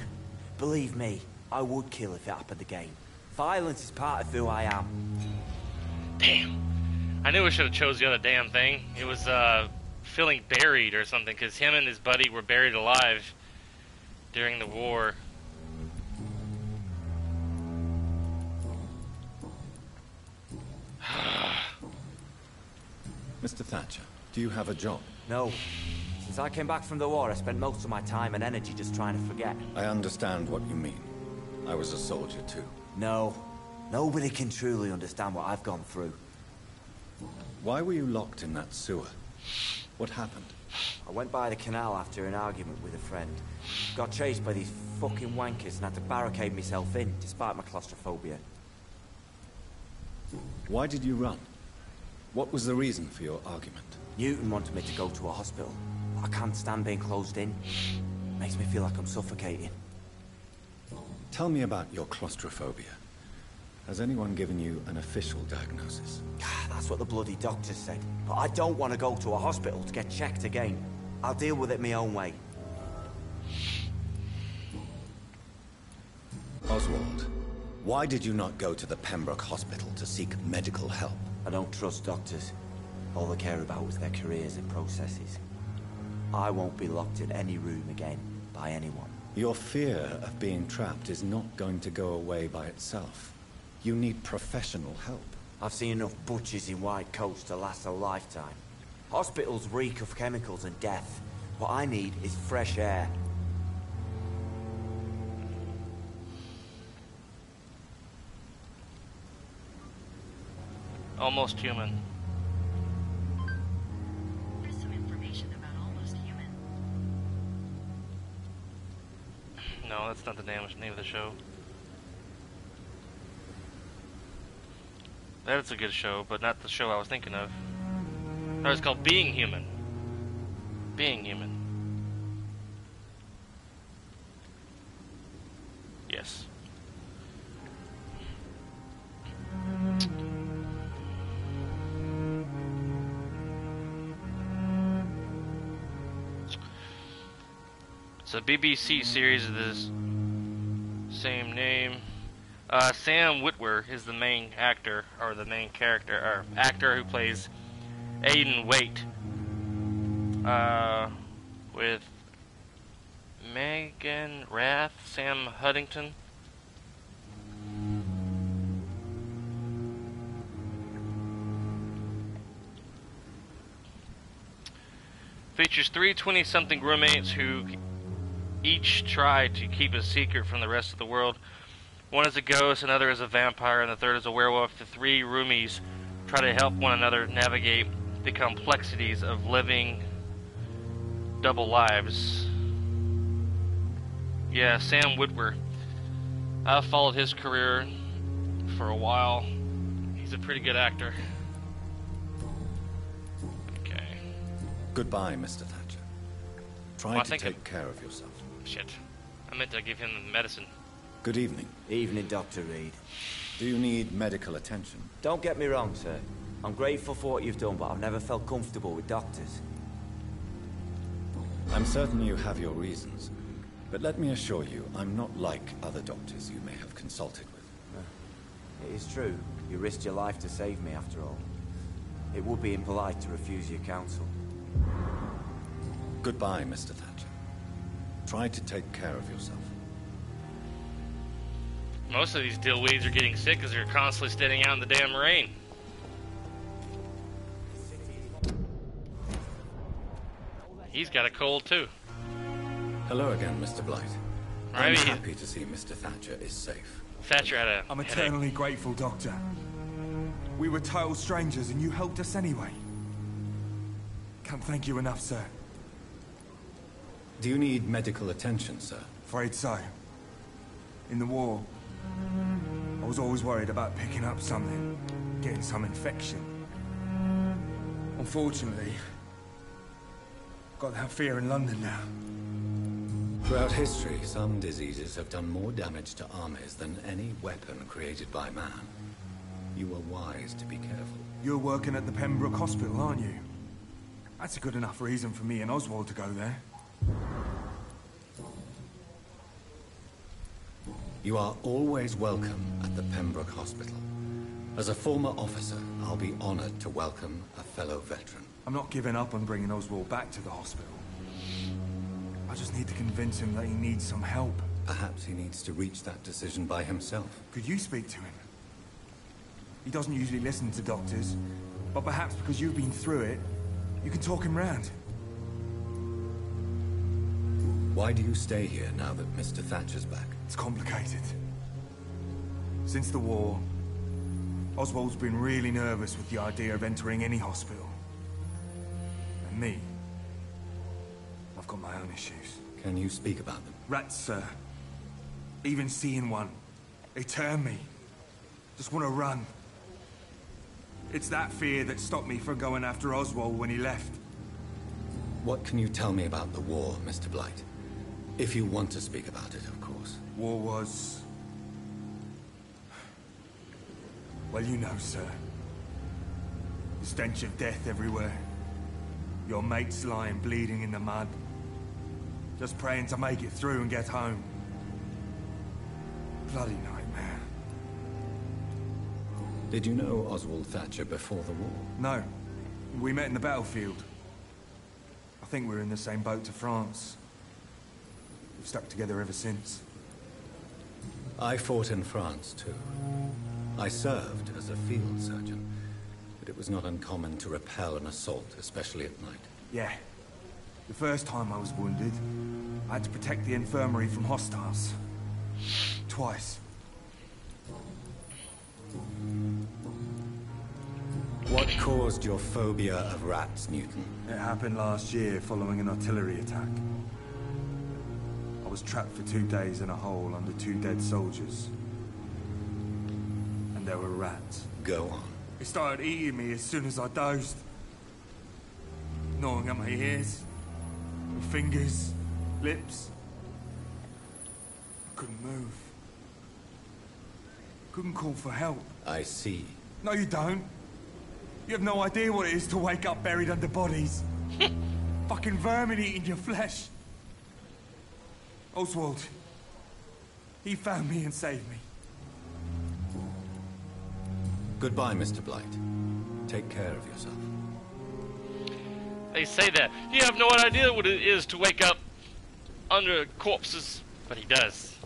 Believe me, I would kill if it happened again. Violence is part of who I am. Damn. I knew I should have chose the other damn thing. It was, feeling buried or something, because him and his buddy were buried alive during the war. Mr. Thatcher, do you have a job? No. Since I came back from the war, I spent most of my time and energy just trying to forget. I understand what you mean. I was a soldier too. No. Nobody can truly understand what I've gone through. Why were you locked in that sewer? What happened? I went by the canal after an argument with a friend. Got chased by these fucking wankers and had to barricade myself in, despite my claustrophobia. Why did you run? What was the reason for your argument? Newton wanted me to go to a hospital. I can't stand being closed in. Makes me feel like I'm suffocating. Tell me about your claustrophobia. Has anyone given you an official diagnosis? That's what the bloody doctor said. But I don't want to go to a hospital to get checked again. I'll deal with it my own way. Oswald, why did you not go to the Pembroke Hospital to seek medical help? I don't trust doctors. All they care about is their careers and processes. I won't be locked in any room again by anyone. Your fear of being trapped is not going to go away by itself. You need professional help. I've seen enough butchers in white coats to last a lifetime. Hospitals reek of chemicals and death. What I need is fresh air. Almost Human. There's some information about Almost Human. No, that's not the name of the show. That's a good show, but not the show I was thinking of. No, it's called Being Human. Being Human. Yes. It's a BBC series of this same name. Sam Witwer is the main actor, or the main character, or actor who plays Aiden Waite. With Megan Rath, Sam Huntington. Features 3 20-something roommates who each try to keep a secret from the rest of the world. One is a ghost, another is a vampire, and the third is a werewolf. The three roomies try to help one another navigate the complexities of living double lives. Yeah, Sam Witwer. I've followed his career for a while. He's a pretty good actor. Okay. Goodbye, Mr. Thatcher. Try to take care of yourself. Shit. I meant to give him the medicine. Good evening. Evening, Dr. Reed. Do you need medical attention? Don't get me wrong, sir. I'm grateful for what you've done, but I've never felt comfortable with doctors. I'm certain you have your reasons, but let me assure you, I'm not like other doctors you may have consulted with. It is true. You risked your life to save me, after all. It would be impolite to refuse your counsel. Goodbye, Mr. Thatcher. Try to take care of yourself. Most of these dillweeds are getting sick because they're constantly standing out in the damn rain. He's got a cold too. Hello again, Mr. Blight. Right, I'm happy to see Mr. Thatcher is safe. Thatcher had a I'm headache. eternally grateful, Doctor. We were total strangers and you helped us anyway. Can't thank you enough, sir. Do you need medical attention, sir? Afraid so. In the war, I was was always worried about picking up something, getting some infection. Unfortunately, got that fear in London now. Throughout history, some diseases have done more damage to armies than any weapon created by man. You are wise to be careful. You're working at the Pembroke Hospital, aren't you? That's a good enough reason for me and Oswald to go there. You are always welcome at the Pembroke Hospital. As a former officer, I'll be honored to welcome a fellow veteran. I'm not giving up on bringing Oswald back to the hospital. I just need to convince him that he needs some help. Perhaps he needs to reach that decision by himself. Could you speak to him? He doesn't usually listen to doctors, but perhaps because you've been through it, you can talk him round. Why do you stay here now that Mr. Thatcher's back? It's complicated. Since the war, Oswald's been really nervous with the idea of entering any hospital. And me, I've got my own issues. Can you speak about them? Rats, sir. Even seeing one, they turn me. Just want to run. It's that fear that stopped me from going after Oswald when he left. What can you tell me about the war, Mr. Blight? If you want to speak about it, of course. War was... well, you know, sir. The stench of death everywhere. Your mates lying bleeding in the mud. Just praying to make it through and get home. Bloody nightmare. Did you know Oswald Thatcher before the war? No. We met in the battlefield. I think we're in the same boat to France. We've stuck together ever since. I fought in France, too. I served as a field surgeon, but it was not uncommon to repel an assault, especially at night. Yeah. The first time I was wounded, I had to protect the infirmary from hostiles. Twice. What caused your phobia of rats, Newton? It happened last year following an artillery attack. I was trapped for 2 days in a hole under 2 dead soldiers. And there were rats. Go on. They started eating me as soon as I dozed. Gnawing at my ears, my fingers, lips. I couldn't move. Couldn't call for help. I see. No, you don't. You have no idea what it is to wake up buried under bodies. Fucking vermin eating your flesh. Oswald. He found me and saved me. Goodbye, Mr. Blight. Take care of yourself. They say that. You have no idea what it is to wake up under corpses, but he does.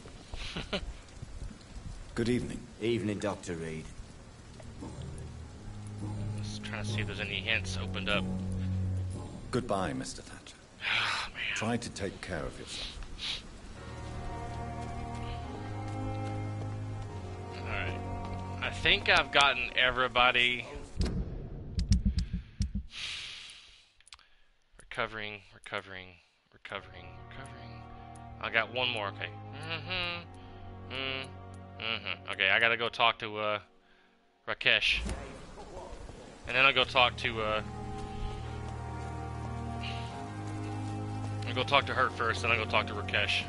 Good evening. Evening, Dr. Reed. Just trying to see if there's any hints opened up. Goodbye, Mr. Thatcher. Oh, man. Try to take care of yourself. Alright. I think I've gotten everybody. Recovering. I got one more, okay. Okay, I gotta go talk to, Rakesh. And then I'll go talk to, I'll go talk to her first, then I'll go talk to Rakesh.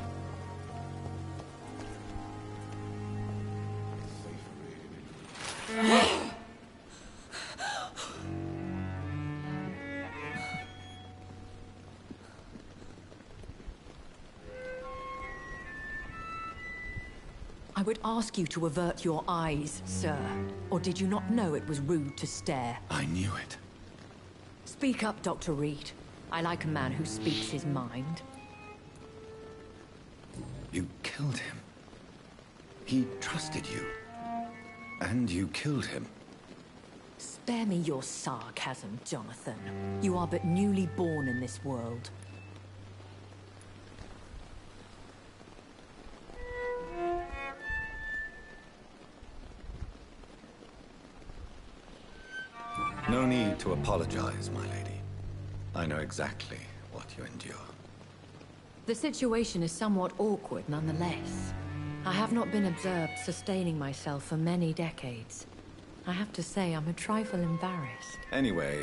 I would ask you to avert your eyes, sir. Or did you not know it was rude to stare? I knew it. Speak up, Dr. Reed. I like a man who speaks his mind. You killed him. He trusted you. And you killed him. Spare me your sarcasm, Jonathan. You are but newly born in this world. No need to apologize, my lady. I know exactly what you endure. The situation is somewhat awkward nonetheless. I have not been observed sustaining myself for many decades. I have to say I'm a trifle embarrassed. Anyway,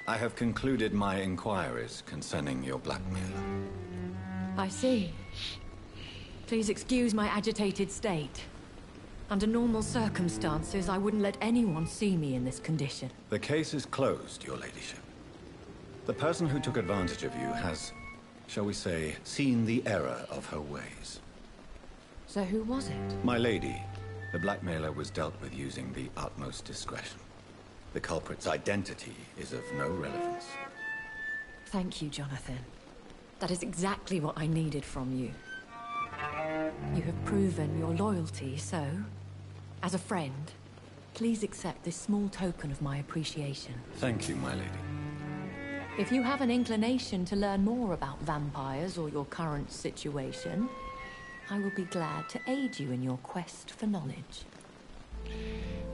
I have concluded my inquiries concerning your blackmailer. I see. Please excuse my agitated state. Under normal circumstances, I wouldn't let anyone see me in this condition. The case is closed, your ladyship. The person who took advantage of you has, shall we say, seen the error of her ways. So who was it? My lady, the blackmailer was dealt with using the utmost discretion. The culprit's identity is of no relevance. Thank you, Jonathan. That is exactly what I needed from you. You have proven your loyalty, so, as a friend, please accept this small token of my appreciation. Thank you, my lady. If you have an inclination to learn more about vampires or your current situation, I will be glad to aid you in your quest for knowledge.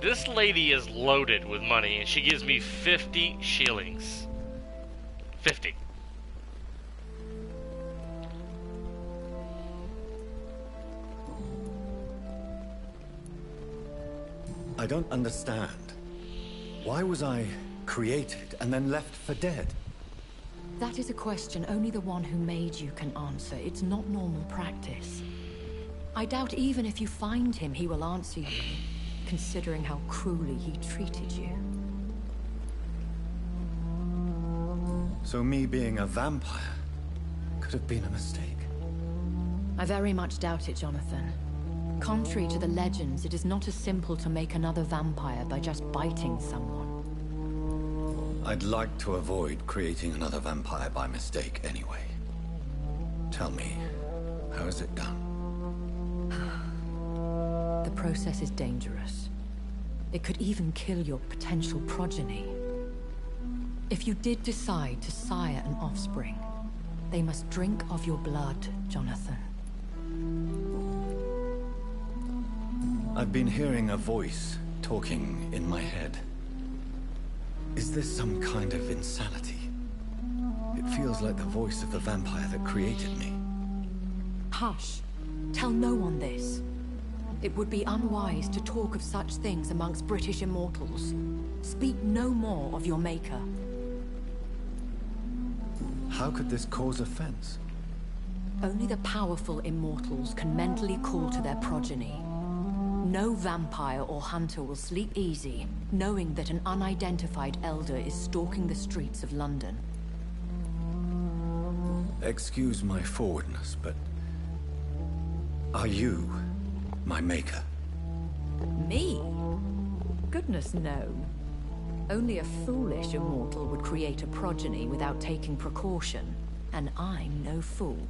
This lady is loaded with money, and she gives me 50 shillings. 50. I don't understand. Why was I created and then left for dead? That is a question only the one who made you can answer. It's not normal practice. I doubt even if you find him, he will answer you, considering how cruelly he treated you. So me being a vampire could have been a mistake. I very much doubt it, Jonathan. Contrary to the legends, it is not as simple to make another vampire by just biting someone. I'd like to avoid creating another vampire by mistake anyway. Tell me, how is it done? The process is dangerous. It could even kill your potential progeny. If you did decide to sire an offspring, they must drink of your blood, Jonathan. I've been hearing a voice talking in my head. Is this some kind of insanity? It feels like the voice of the vampire that created me. Hush. Tell no one this. It would be unwise to talk of such things amongst British immortals. Speak no more of your maker. How could this cause offense? Only the powerful immortals can mentally call to their progeny. No vampire or hunter will sleep easy, knowing that an unidentified elder is stalking the streets of London. Excuse my forwardness, but... are you my maker? Me? Goodness, no. Only a foolish immortal would create a progeny without taking precaution, and I'm no fool.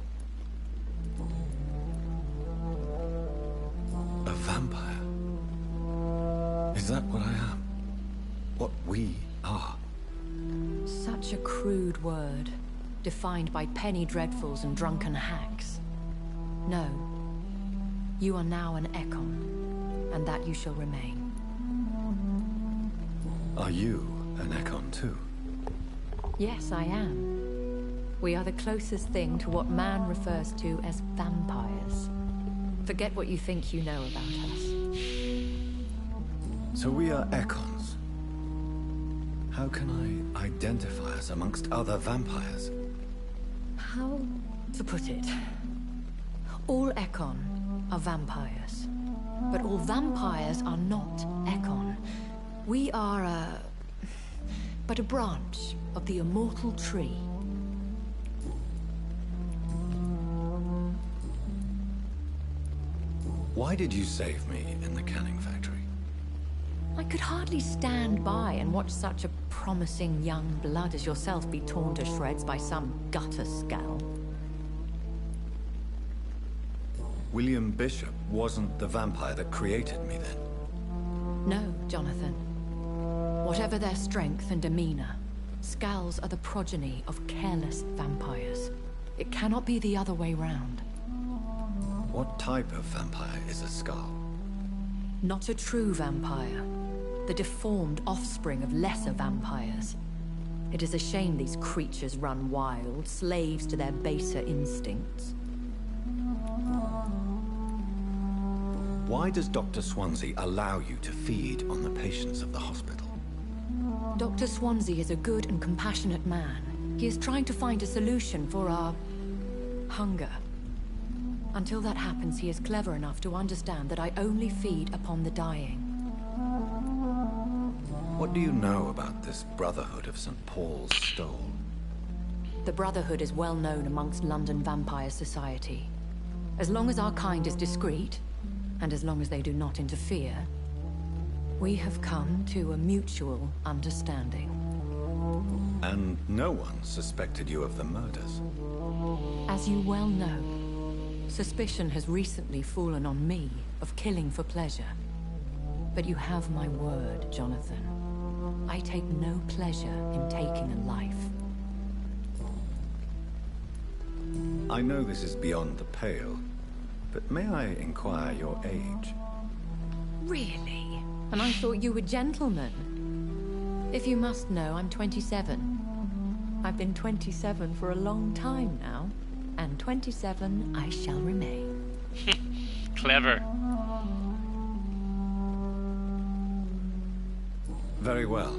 A vampire? Is that what I am? What we are? Such a crude word, defined by penny dreadfuls and drunken hacks. No. You are now an Ekon, and that you shall remain. Are you an Ekon too? Yes, I am. We are the closest thing to what man refers to as vampires. Forget what you think you know about us. So we are Ekons. How can I identify us amongst other vampires? How to put it? All Ekon are vampires. But all vampires are not Ekon. We are but a branch of the immortal tree. Why did you save me in the canning factory? I could hardly stand by and watch such a promising young blood as yourself be torn to shreds by some gutter scowl. William Bishop wasn't the vampire that created me then? No, Jonathan. Whatever their strength and demeanor, Skulls are the progeny of careless vampires. It cannot be the other way round. What type of vampire is a Skull? Not a true vampire. The deformed offspring of lesser vampires. It is a shame these creatures run wild, slaves to their baser instincts. Why does Dr. Swansea allow you to feed on the patients of the hospital? Dr. Swansea is a good and compassionate man. He is trying to find a solution for our hunger. Until that happens, he is clever enough to understand that I only feed upon the dying. What do you know about this Brotherhood of St. Paul's Stole? The Brotherhood is well known amongst London vampire society. As long as our kind is discreet, and as long as they do not interfere, we have come to a mutual understanding. And no one suspected you of the murders? As you well know, suspicion has recently fallen on me of killing for pleasure. But you have my word, Jonathan. I take no pleasure in taking a life. I know this is beyond the pale, but may I inquire your age? Really? And I thought you were gentlemen. If you must know, I'm 27. I've been 27 for a long time now, and 27 I shall remain. Clever. Very well,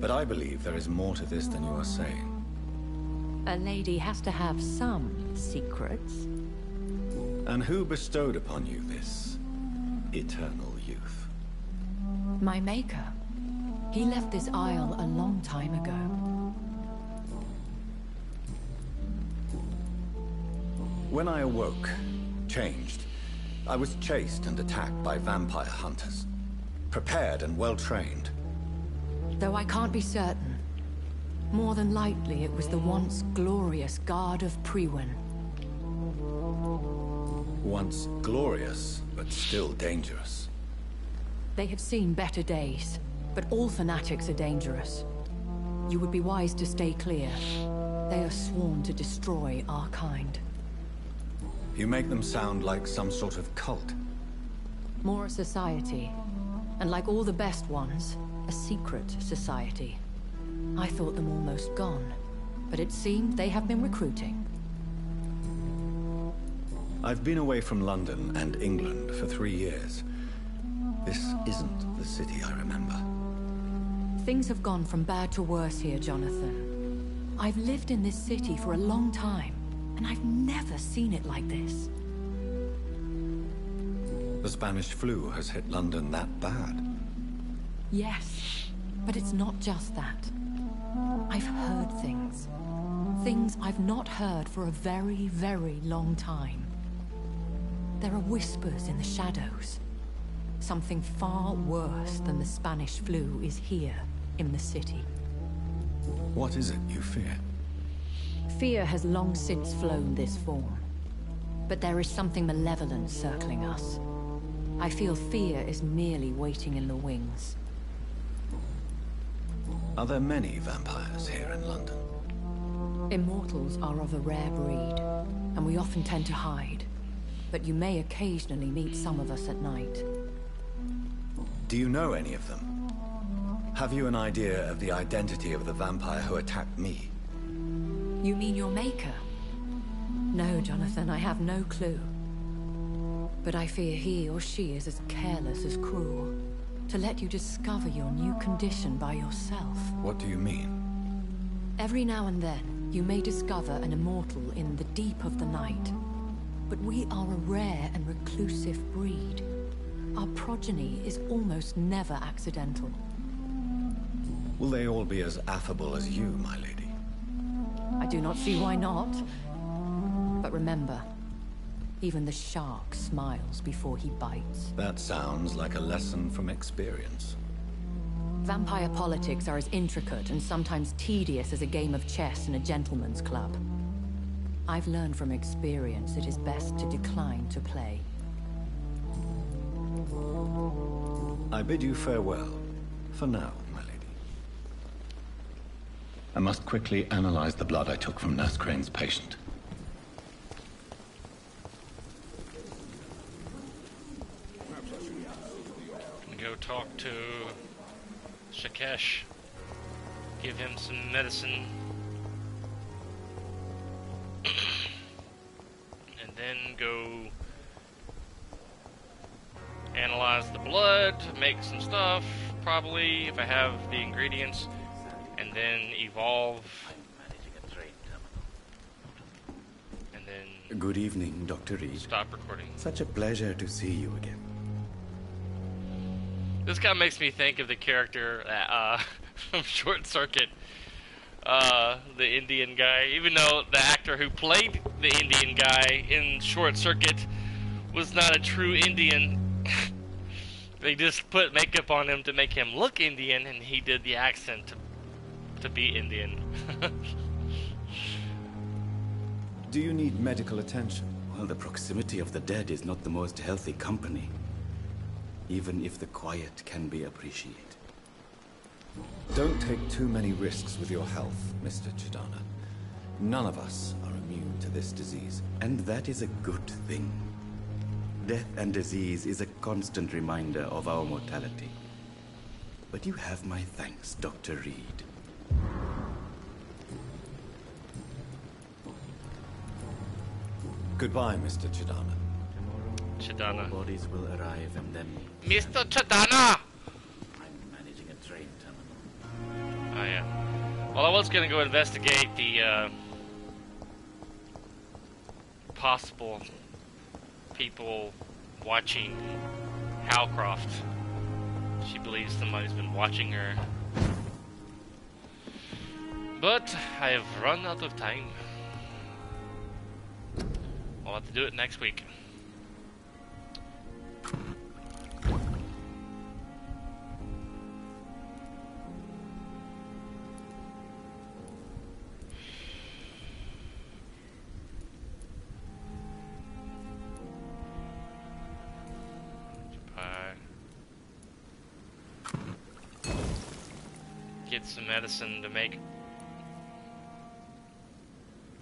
but I believe there is more to this than you are saying. A lady has to have some secrets. And who bestowed upon you this eternal youth? My maker. He left this isle a long time ago. When I awoke, changed, I was chased and attacked by vampire hunters. Prepared and well-trained. Though I can't be certain. More than likely, it was the once glorious Guard of Priwen. Once glorious, but still dangerous. They have seen better days, but all fanatics are dangerous. You would be wise to stay clear. They are sworn to destroy our kind. You make them sound like some sort of cult. More a society, and like all the best ones, a secret society. I thought them almost gone, but it seemed they have been recruiting. I've been away from London and England for 3 years. This isn't the city I remember. Things have gone from bad to worse here, Jonathan. I've lived in this city for a long time, and I've never seen it like this. The Spanish flu has hit London that bad? Yes, but it's not just that. I've heard things. Things I've not heard for a very, very long time. There are whispers in the shadows. Something far worse than the Spanish flu is here, in the city. What is it you fear? Fear has long since flown this form. But there is something malevolent circling us. I feel fear is merely waiting in the wings. Are there many vampires here in London? Immortals are of a rare breed, and we often tend to hide. But you may occasionally meet some of us at night. Do you know any of them? Have you an idea of the identity of the vampire who attacked me? You mean your maker? No, Jonathan, I have no clue. But I fear he or she is as careless as cruel. To let you discover your new condition by yourself. What do you mean? Every now and then, you may discover an immortal in the deep of the night. But we are a rare and reclusive breed. Our progeny is almost never accidental. Will they all be as affable as you, my lady? I do not see why not. But remember, even the shark smiles before he bites. That sounds like a lesson from experience. Vampire politics are as intricate and sometimes tedious as a game of chess in a gentleman's club. I've learned from experience it is best to decline to play. I bid you farewell, for now, my lady. I must quickly analyze the blood I took from Nurse Crane's patient. Go talk to Shakesh. Give him some medicine. And then go blood, make some stuff, probably, if I have the ingredients, and then evolve. And then... Good evening, Dr. Reed. Stop recording. Such a pleasure to see you again. This guy makes me think of the character from Short Circuit. The Indian guy. Even though the actor who played the Indian guy in Short Circuit was not a true Indian. They just put makeup on him to make him look Indian, and he did the accent to be Indian. Do you need medical attention? Well, the proximity of the dead is not the most healthy company. Even if the quiet can be appreciated. Don't take too many risks with your health, Mr. Chidana. None of us are immune to this disease. And that is a good thing. Death and disease is a constant reminder of our mortality. But you have my thanks, Dr. Reed. Goodbye, Mr. Chidana. Chidana. Bodies will arrive and then... Mr. Chidana! I'm managing a train terminal. Oh, yeah. Well, I was gonna go investigate the, possible people watching Halcroft. She believes somebody's been watching her. But I have run out of time. I'll have to do it next week. Get some medicine to make.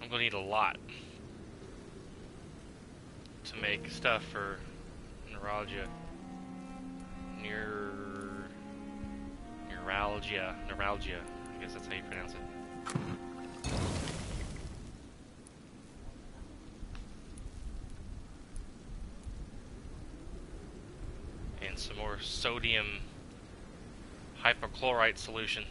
I'm gonna need a lot to make stuff for neuralgia. Neuralgia. I guess that's how you pronounce it. And some more sodium hypochlorite solution.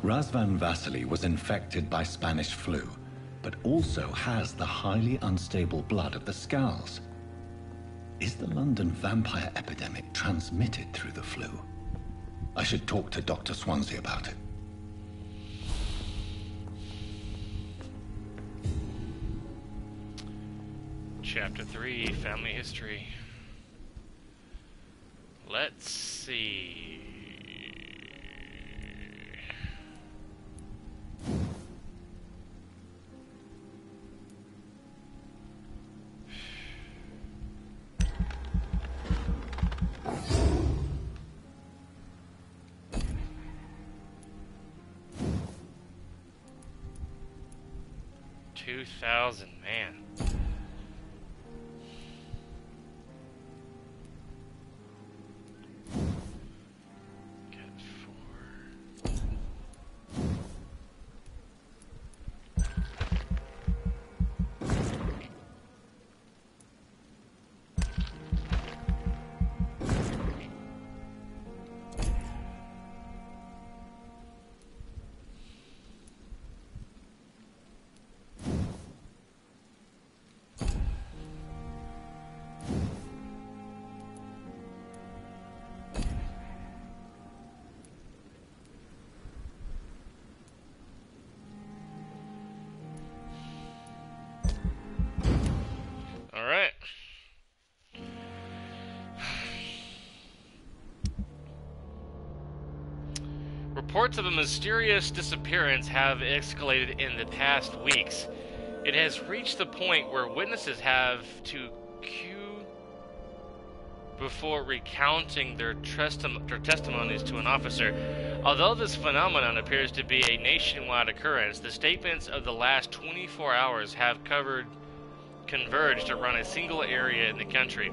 Razvan Vasily was infected by Spanish flu, but also has the highly unstable blood of the Scowls. Is the London vampire epidemic transmitted through the flu? I should talk to Dr. Swansea about it. Chapter 3, Family History. Let's see. $2,000, man. Reports of a mysterious disappearance have escalated in the past weeks. It has reached the point where witnesses have to queue before recounting their testimonies to an officer. Although this phenomenon appears to be a nationwide occurrence, the statements of the last 24 hours have converged around a single area in the country.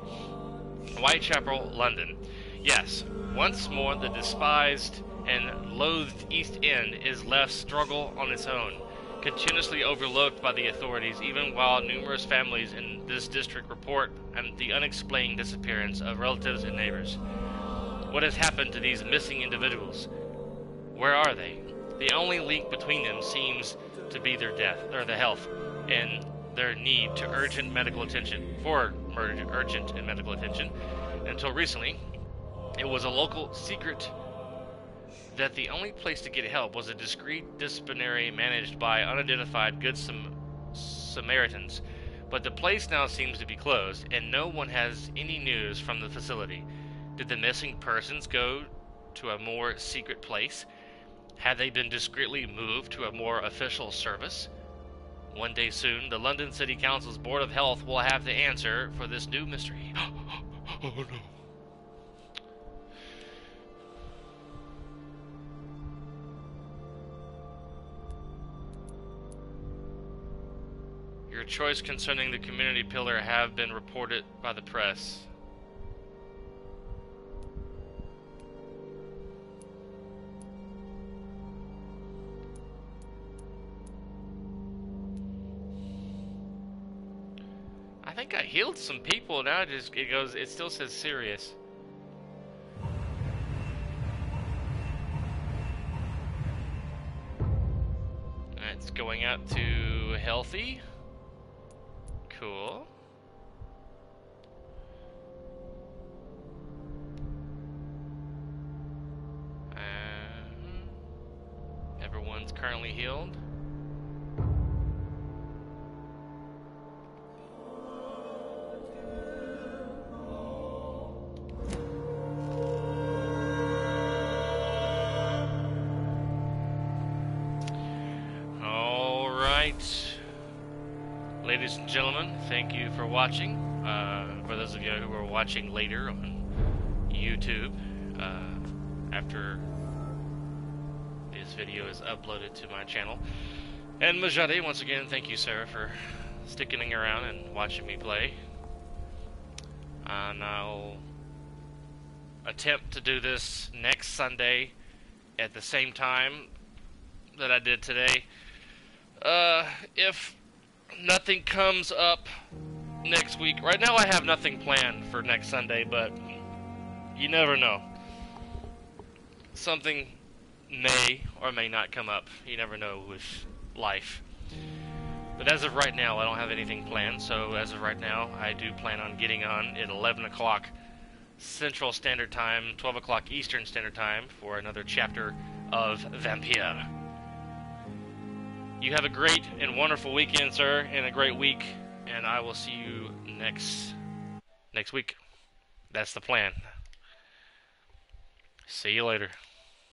Whitechapel, London. Yes, once more the despised and loathed East End is left struggle on its own, continuously overlooked by the authorities, even while numerous families in this district report the unexplained disappearance of relatives and neighbors. What has happened to these missing individuals? Where are they? The only link between them seems to be their death, or their health, and their need to urgent medical attention. Until recently, it was a local secret that the only place to get help was a discreet dispensary managed by unidentified Good Samaritans. But the place now seems to be closed, and no one has any news from the facility. Did the missing persons go to a more secret place? Had they been discreetly moved to a more official service? One day soon, the London City Council's Board of Health will have the answer for this new mystery. Oh no. Your choice concerning the community pillar have been reported by the press. I think I healed some people. Now it still says serious. It's going out to healthy. Cool. Everyone's currently healed. Ladies and gentlemen, thank you for watching. For those of you who are watching later on YouTube, after this video is uploaded to my channel. And Majadi, once again, thank you, sir, for sticking around and watching me play. And I'll attempt to do this next Sunday at the same time that I did today. If nothing comes up next week. Right now I have nothing planned for next Sunday, but you never know. Something may or may not come up. You never know with life. But as of right now, I don't have anything planned, so as of right now, I do plan on getting on at 11 o'clock Central Standard Time, 12 o'clock Eastern Standard Time for another chapter of Vampyr. You have a great and wonderful weekend, sir, and a great week, and I will see you next week. That's the plan. See you later.